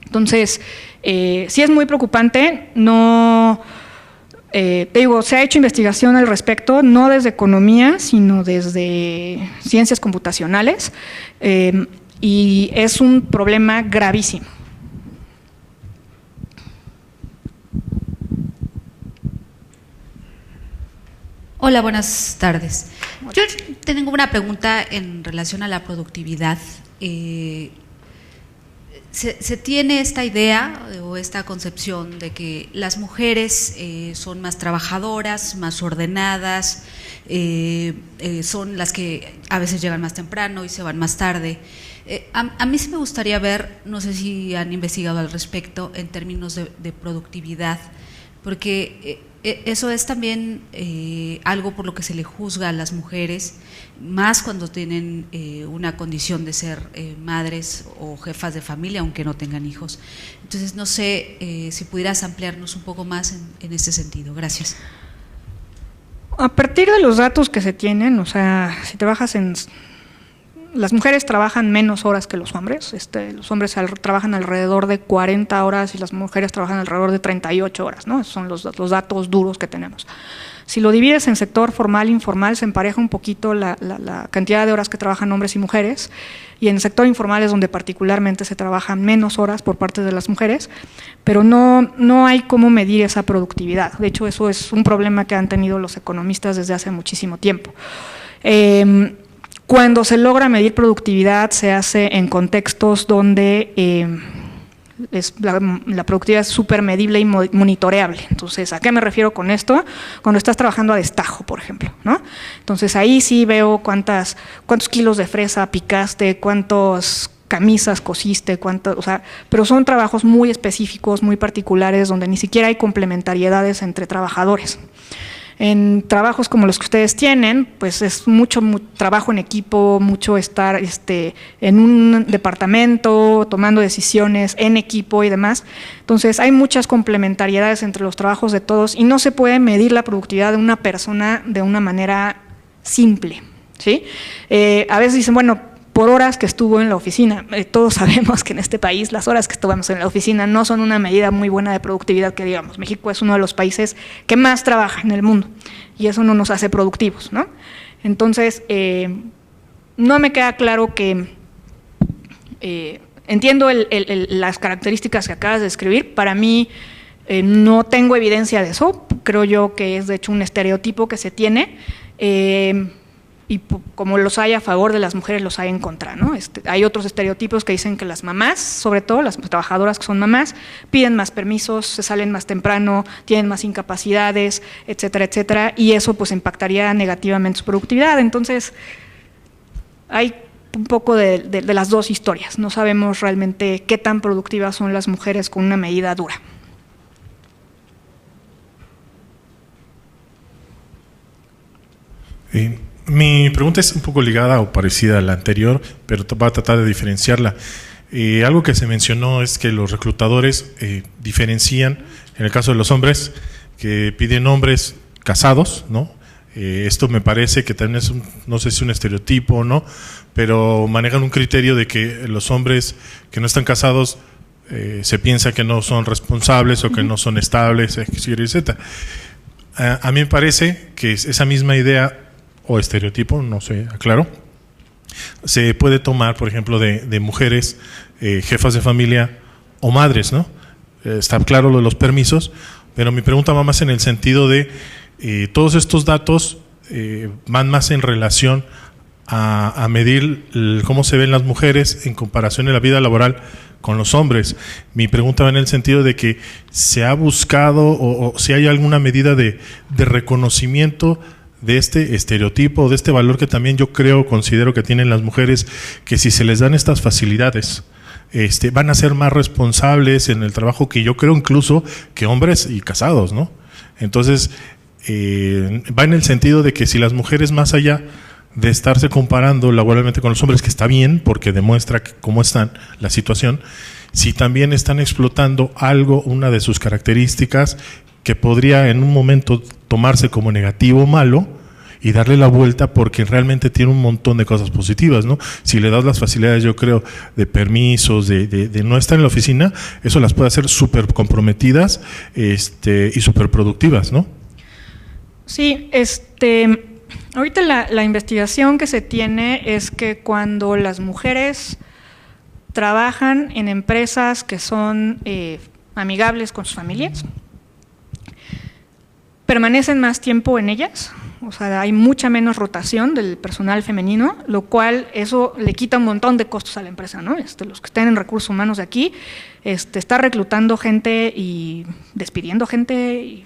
Entonces, sí es muy preocupante, no, te digo, se ha hecho investigación al respecto, no desde economía, sino desde ciencias computacionales, y es un problema gravísimo. Hola, buenas tardes. Yo tengo una pregunta en relación a la productividad. Se tiene esta idea o esta concepción de que las mujeres son más trabajadoras, más ordenadas, son las que a veces llegan más temprano y se van más tarde. A mí sí me gustaría ver, no sé si han investigado al respecto en términos de productividad, porque eso es también algo por lo que se le juzga a las mujeres, más cuando tienen una condición de ser madres o jefas de familia, aunque no tengan hijos. Entonces, no sé si pudieras ampliarnos un poco más en este sentido. Gracias. A partir de los datos que se tienen, o sea, si te bajas en… Las mujeres trabajan menos horas que los hombres, los hombres trabajan alrededor de 40 horas y las mujeres trabajan alrededor de 38 horas, ¿no? Esos son los datos duros que tenemos. Si lo divides en sector formal e informal, se empareja un poquito la cantidad de horas que trabajan hombres y mujeres, y en el sector informal es donde particularmente se trabajan menos horas por parte de las mujeres, pero no hay cómo medir esa productividad. De hecho, eso es un problema que han tenido los economistas desde hace muchísimo tiempo. Cuando se logra medir productividad, se hace en contextos donde la productividad es súper medible y monitoreable. Entonces, ¿a qué me refiero con esto? Cuando estás trabajando a destajo, por ejemplo, ¿no? Entonces, ahí sí veo cuántos kilos de fresa picaste, cuántas camisas cosiste, o sea, pero son trabajos muy específicos, muy particulares, donde ni siquiera hay complementariedades entre trabajadores. En trabajos como los que ustedes tienen, pues es mucho trabajo en equipo, mucho estar en un departamento, tomando decisiones en equipo y demás. Entonces, hay muchas complementariedades entre los trabajos de todos y no se puede medir la productividad de una persona de una manera simple, ¿sí? A veces dicen, bueno, por horas que estuvo en la oficina. Todos sabemos que en este país las horas que estuvimos en la oficina no son una medida muy buena de productividad, que digamos. México es uno de los países que más trabaja en el mundo y eso no nos hace productivos, ¿no? Entonces, no me queda claro que… entiendo las características que acabas de describir. Para mí no tengo evidencia de eso. Creo yo que es de hecho un estereotipo que se tiene. y como los hay a favor de las mujeres, los hay en contra, ¿no? Hay otros estereotipos que dicen que las mamás, sobre todo las trabajadoras que son mamás, piden más permisos, se salen más temprano, tienen más incapacidades, etcétera, etcétera, y eso pues impactaría negativamente su productividad. Entonces, hay un poco de las dos historias. No sabemos realmente qué tan productivas son las mujeres con una medida dura. Mi pregunta es un poco ligada o parecida a la anterior, pero va a tratar de diferenciarla. Algo que se mencionó es que los reclutadores diferencian, en el caso de los hombres, que piden hombres casados, ¿no? Esto me parece que también es no sé si es un estereotipo o no, pero manejan un criterio de que los hombres que no están casados se piensa que no son responsables o que no son estables, etc. A mí me parece que esa misma idea o estereotipo, no sé, aclaro, se puede tomar, por ejemplo, de mujeres jefas de familia o madres, ¿no? Está claro lo de los permisos, pero mi pregunta va más en el sentido de todos estos datos van más en relación a medir cómo se ven las mujeres en comparación en la vida laboral con los hombres. Mi pregunta va en el sentido de que se ha buscado o si hay alguna medida de reconocimiento de este estereotipo, de este valor que también yo considero que tienen las mujeres, que si se les dan estas facilidades, van a ser más responsables en el trabajo, que yo creo incluso que hombres y casados, ¿no? Entonces, va en el sentido de que si las mujeres, más allá de estarse comparando laboralmente con los hombres, que está bien porque demuestra cómo está la situación, si también están explotando algo, una de sus características que podría en un momento tomarse como negativo o malo y darle la vuelta, porque realmente tiene un montón de cosas positivas, ¿no? Si le das las facilidades, yo creo, de permisos, de no estar en la oficina, eso las puede hacer súper comprometidas y súper productivas, ¿no? Sí, ahorita la investigación que se tiene es que cuando las mujeres trabajan en empresas que son amigables con sus familias, permanecen más tiempo en ellas, o sea, hay mucha menos rotación del personal femenino, lo cual eso le quita un montón de costos a la empresa, ¿no? Los que estén en recursos humanos de aquí, está reclutando gente y despidiendo gente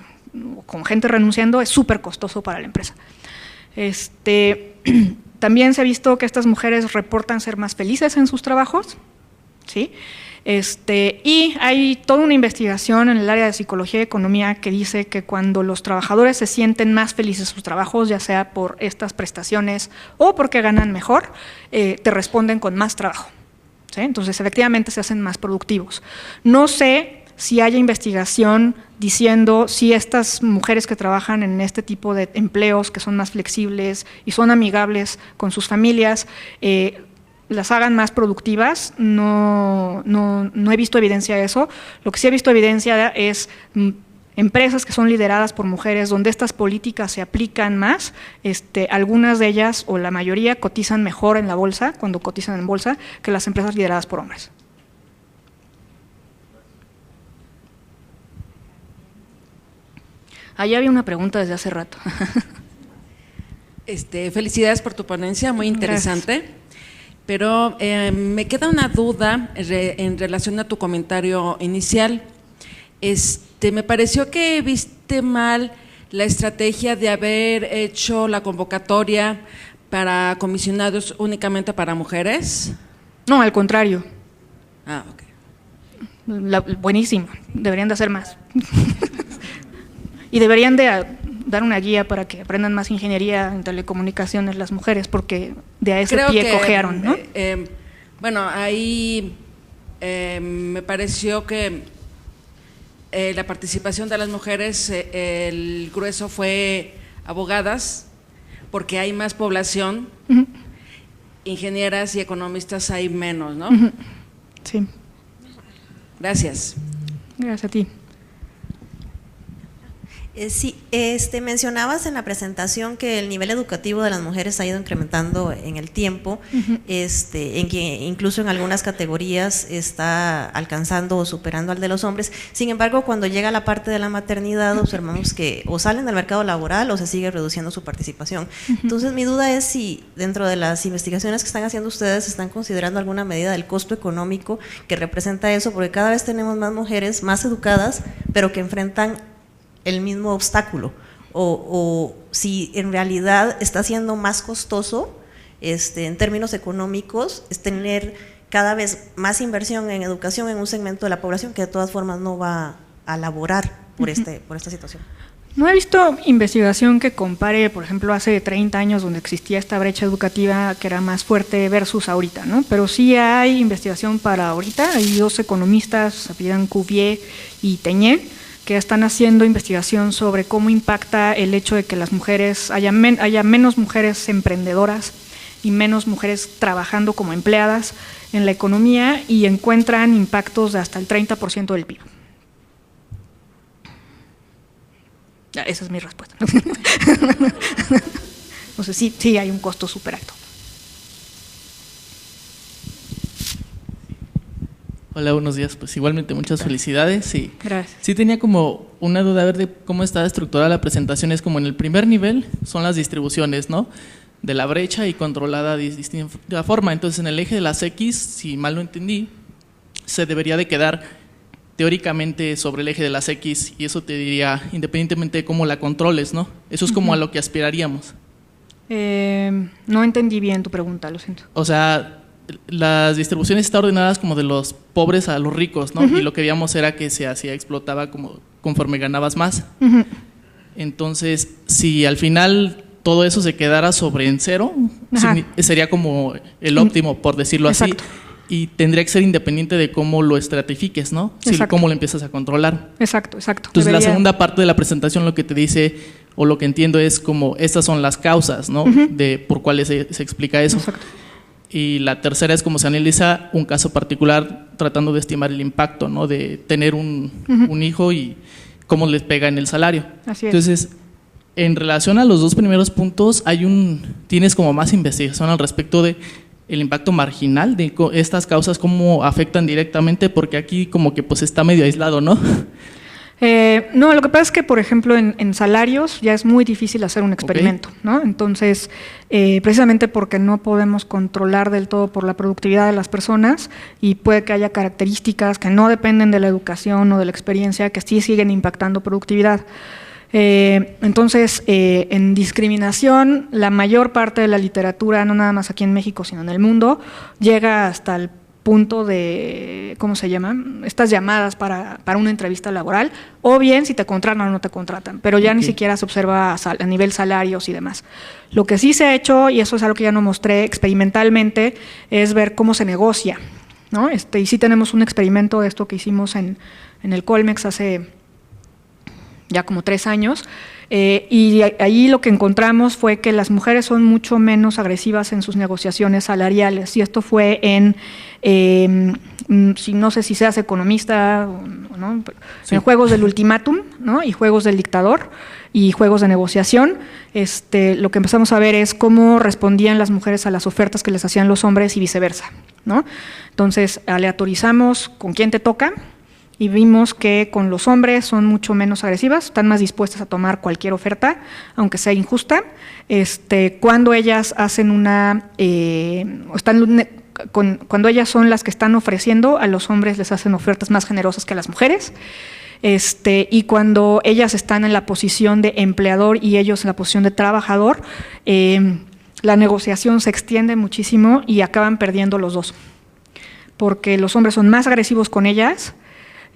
con gente renunciando es súper costoso para la empresa. También se ha visto que estas mujeres reportan ser más felices en sus trabajos, ¿sí? Y hay toda una investigación en el área de psicología y economía que dice que cuando los trabajadores se sienten más felices en sus trabajos, ya sea por estas prestaciones o porque ganan mejor, te responden con más trabajo, ¿sí? Entonces, efectivamente se hacen más productivos. No sé si haya investigación diciendo si estas mujeres que trabajan en este tipo de empleos que son más flexibles y son amigables con sus familias, las hagan más productivas. No he visto evidencia de eso. Lo que sí he visto evidencia es empresas que son lideradas por mujeres, donde estas políticas se aplican más. Algunas de ellas, o la mayoría, cotizan mejor en la bolsa, cuando cotizan en bolsa, que las empresas lideradas por hombres. Allá había una pregunta desde hace rato. Felicidades por tu ponencia, muy interesante. Gracias. Pero me queda una duda en relación a tu comentario inicial. Me pareció que viste mal la estrategia de haber hecho la convocatoria para comisionados únicamente para mujeres. No, al contrario. Ah, ok. Buenísimo, deberían de hacer más. Y deberían de dar una guía para que aprendan más ingeniería en telecomunicaciones las mujeres, porque de a ese pie cojearon, ¿no? Bueno, ahí me pareció que la participación de las mujeres, el grueso fue abogadas, porque hay más población, ingenieras y economistas hay menos, ¿no? Sí. Gracias. Gracias a ti. Sí, mencionabas en la presentación que el nivel educativo de las mujeres ha ido incrementando en el tiempo, en que incluso en algunas categorías está alcanzando o superando al de los hombres. Sin embargo, cuando llega la parte de la maternidad, observamos que o salen del mercado laboral o se sigue reduciendo su participación. Entonces, mi duda es si dentro de las investigaciones que están haciendo ustedes están considerando alguna medida del costo económico que representa eso, porque cada vez tenemos más mujeres más educadas, pero que enfrentan el mismo obstáculo, o si en realidad está siendo más costoso en términos económicos es tener cada vez más inversión en educación en un segmento de la población que de todas formas no va a laborar por esta situación. No he visto investigación que compare, por ejemplo, hace 30 años donde existía esta brecha educativa que era más fuerte versus ahorita, ¿no? Pero sí hay investigación para ahorita. Hay 2 economistas, se apellidan Cuvier y Teñé, que están haciendo investigación sobre cómo impacta el hecho de que las mujeres haya menos mujeres emprendedoras y menos mujeres trabajando como empleadas en la economía, y encuentran impactos de hasta el 30% del PIB. Esa es mi respuesta. Entonces sí hay un costo súper alto. Hola, buenos días. Pues igualmente muchas felicidades. Sí. Gracias. Sí tenía como una duda a ver de cómo está estructurada la presentación. Es como en el primer nivel son las distribuciones, ¿no? De la brecha y controlada de distinta forma. Entonces, en el eje de las X, si mal no entendí, se debería de quedar teóricamente sobre el eje de las X, y eso te diría, independientemente de cómo la controles, ¿no? Eso es como a lo que aspiraríamos. No entendí bien tu pregunta, lo siento. O sea, las distribuciones están ordenadas como de los pobres a los ricos, ¿no? Y lo que veíamos era que se hacía, explotaba como conforme ganabas más. Entonces, si al final todo eso se quedara sobre en cero, sería como el óptimo, por decirlo así. Y tendría que ser independiente de cómo lo estratifiques, ¿no? Si cómo lo empiezas a controlar. Exacto. Entonces, la segunda parte de la presentación lo que te dice, o lo que entiendo, es como estas son las causas, ¿no? De por cuáles se explica eso. Exacto. Y la tercera es como se analiza un caso particular tratando de estimar el impacto, ¿no? De tener un hijo y cómo les pega en el salario. Así es. Entonces, en relación a los 2 primeros puntos, tienes como más investigación al respecto de el impacto marginal de estas causas, cómo afectan directamente, porque aquí como que pues está medio aislado, ¿no? No, lo que pasa es que, por ejemplo, en salarios ya es muy difícil hacer un experimento, ¿no? Entonces, precisamente porque no podemos controlar del todo por la productividad de las personas, y puede que haya características que no dependen de la educación o de la experiencia que sí siguen impactando productividad. Entonces, en discriminación, la mayor parte de la literatura, no nada más aquí en México, sino en el mundo, llega hasta el punto de, ¿cómo se llaman? Estas llamadas para una entrevista laboral, o bien si te contratan o no te contratan, pero ya ni siquiera se observa a nivel salarios y demás. Lo que sí se ha hecho, y eso es algo que ya no mostré experimentalmente, es ver cómo se negocia, ¿no? Y sí tenemos un experimento de esto que hicimos en el Colmex hace ya como 3 años, y ahí lo que encontramos fue que las mujeres son mucho menos agresivas en sus negociaciones salariales, y esto fue no sé si seas economista o no, en juegos del ultimátum, ¿no? Y juegos del dictador y juegos de negociación. Lo que empezamos a ver es cómo respondían las mujeres a las ofertas que les hacían los hombres y viceversa, ¿no? Entonces, aleatorizamos con quién te toca, y vimos que con los hombres son mucho menos agresivas, están más dispuestas a tomar cualquier oferta, aunque sea injusta. Cuando ellas hacen cuando ellas son las que están ofreciendo, a los hombres les hacen ofertas más generosas que a las mujeres. Y cuando ellas están en la posición de empleador y ellos en la posición de trabajador, la negociación se extiende muchísimo y acaban perdiendo los dos, porque los hombres son más agresivos con ellas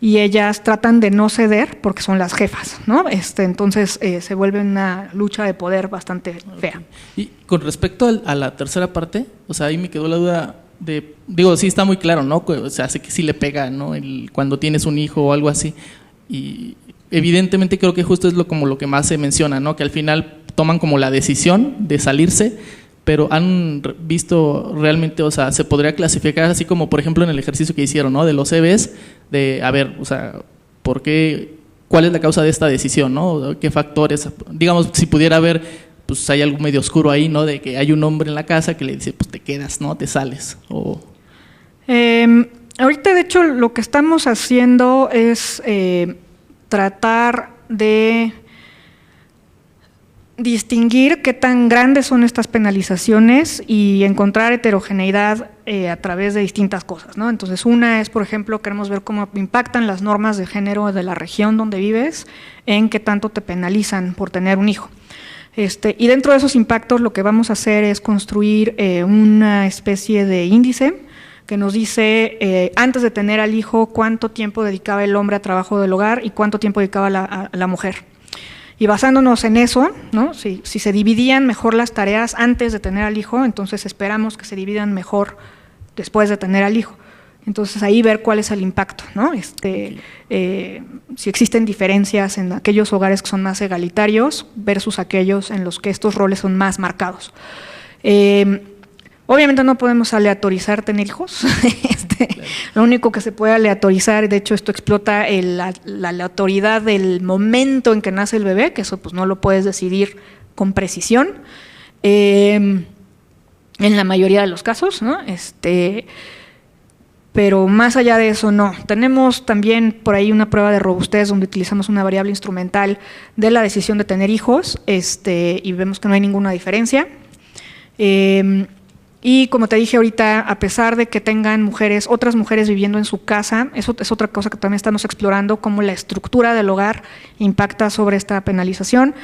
y ellas tratan de no ceder porque son las jefas, ¿no? Entonces se vuelve una lucha de poder bastante fea. Y con respecto a la tercera parte, o sea, ahí me quedó la duda de, sí está muy claro, ¿no? O sea, sé que sí le pega, ¿no? Cuando tienes un hijo o algo así, y evidentemente creo que justo es como lo que más se menciona, ¿no? Que al final toman como la decisión de salirse, pero han visto realmente, o sea, se podría clasificar así como, por ejemplo, en el ejercicio que hicieron, ¿no? De los CVs, de, a ver, o sea, ¿por qué cuál es la causa de esta decisión, ¿no? ¿Qué factores? Digamos, si pudiera haber, pues hay algo medio oscuro ahí, ¿no? De que hay un hombre en la casa que le dice, pues te quedas, ¿no? Te sales. Ahorita, de hecho, lo que estamos haciendo es tratar de distinguir qué tan grandes son estas penalizaciones y encontrar heterogeneidad a través de distintas cosas, ¿no? Entonces, una es, por ejemplo, queremos ver cómo impactan las normas de género de la región donde vives en qué tanto te penalizan por tener un hijo. Y dentro de esos impactos lo que vamos a hacer es construir una especie de índice que nos dice antes de tener al hijo cuánto tiempo dedicaba el hombre a trabajo del hogar y cuánto tiempo dedicaba la mujer. Y basándonos en eso, ¿no? Si se dividían mejor las tareas antes de tener al hijo, entonces esperamos que se dividan mejor después de tener al hijo. Entonces ahí ver cuál es el impacto, ¿no? Si existen diferencias en aquellos hogares que son más egalitarios versus aquellos en los que estos roles son más marcados. Obviamente no podemos aleatorizar tener hijos. Lo único que se puede aleatorizar, de hecho esto explota la aleatoriedad del momento en que nace el bebé, que eso pues no lo puedes decidir con precisión, en la mayoría de los casos, ¿no? Pero más allá de eso no. Tenemos también por ahí una prueba de robustez donde utilizamos una variable instrumental de la decisión de tener hijos, y vemos que no hay ninguna diferencia. Y como te dije ahorita, a pesar de que tengan otras mujeres viviendo en su casa, eso es otra cosa que también estamos explorando, cómo la estructura del hogar impacta sobre esta penalización.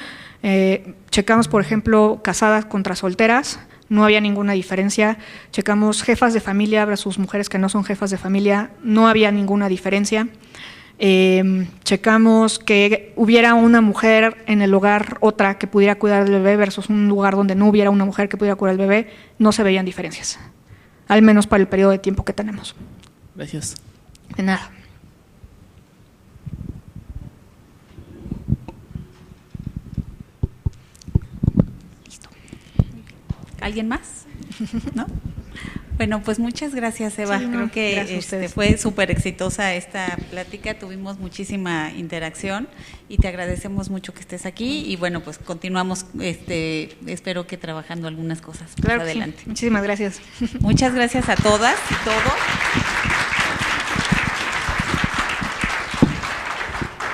Checamos, por ejemplo, casadas contra solteras, no había ninguna diferencia. Checamos jefas de familia versus mujeres que no son jefas de familia, no había ninguna diferencia. Checamos que hubiera una mujer en el hogar, otra que pudiera cuidar del bebé versus un lugar donde no hubiera una mujer que pudiera cuidar del bebé, no se veían diferencias, al menos para el periodo de tiempo que tenemos. Gracias. De nada. Listo. ¿Alguien más? ¿No? Bueno, pues muchas gracias, Eva. Sí, creo que fue súper exitosa esta plática, tuvimos muchísima interacción y te agradecemos mucho que estés aquí y bueno, pues continuamos, espero que trabajando algunas cosas claro más adelante. Sí. Muchísimas gracias. Muchas gracias a todas y todos.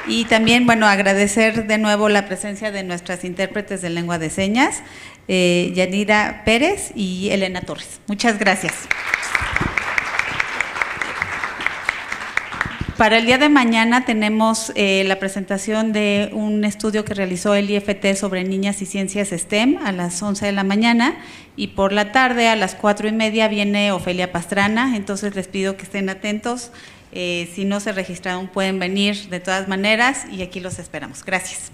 Y también, bueno, agradecer de nuevo la presencia de nuestras intérpretes de lengua de señas, Yanira Pérez y Elena Torres. Muchas gracias. Para el día de mañana tenemos la presentación de un estudio que realizó el IFT sobre niñas y ciencias STEM a las 11 de la mañana y por la tarde a las 4:30 viene Ofelia Pastrana, entonces les pido que estén atentos. Si no se registraron pueden venir de todas maneras y aquí los esperamos. Gracias.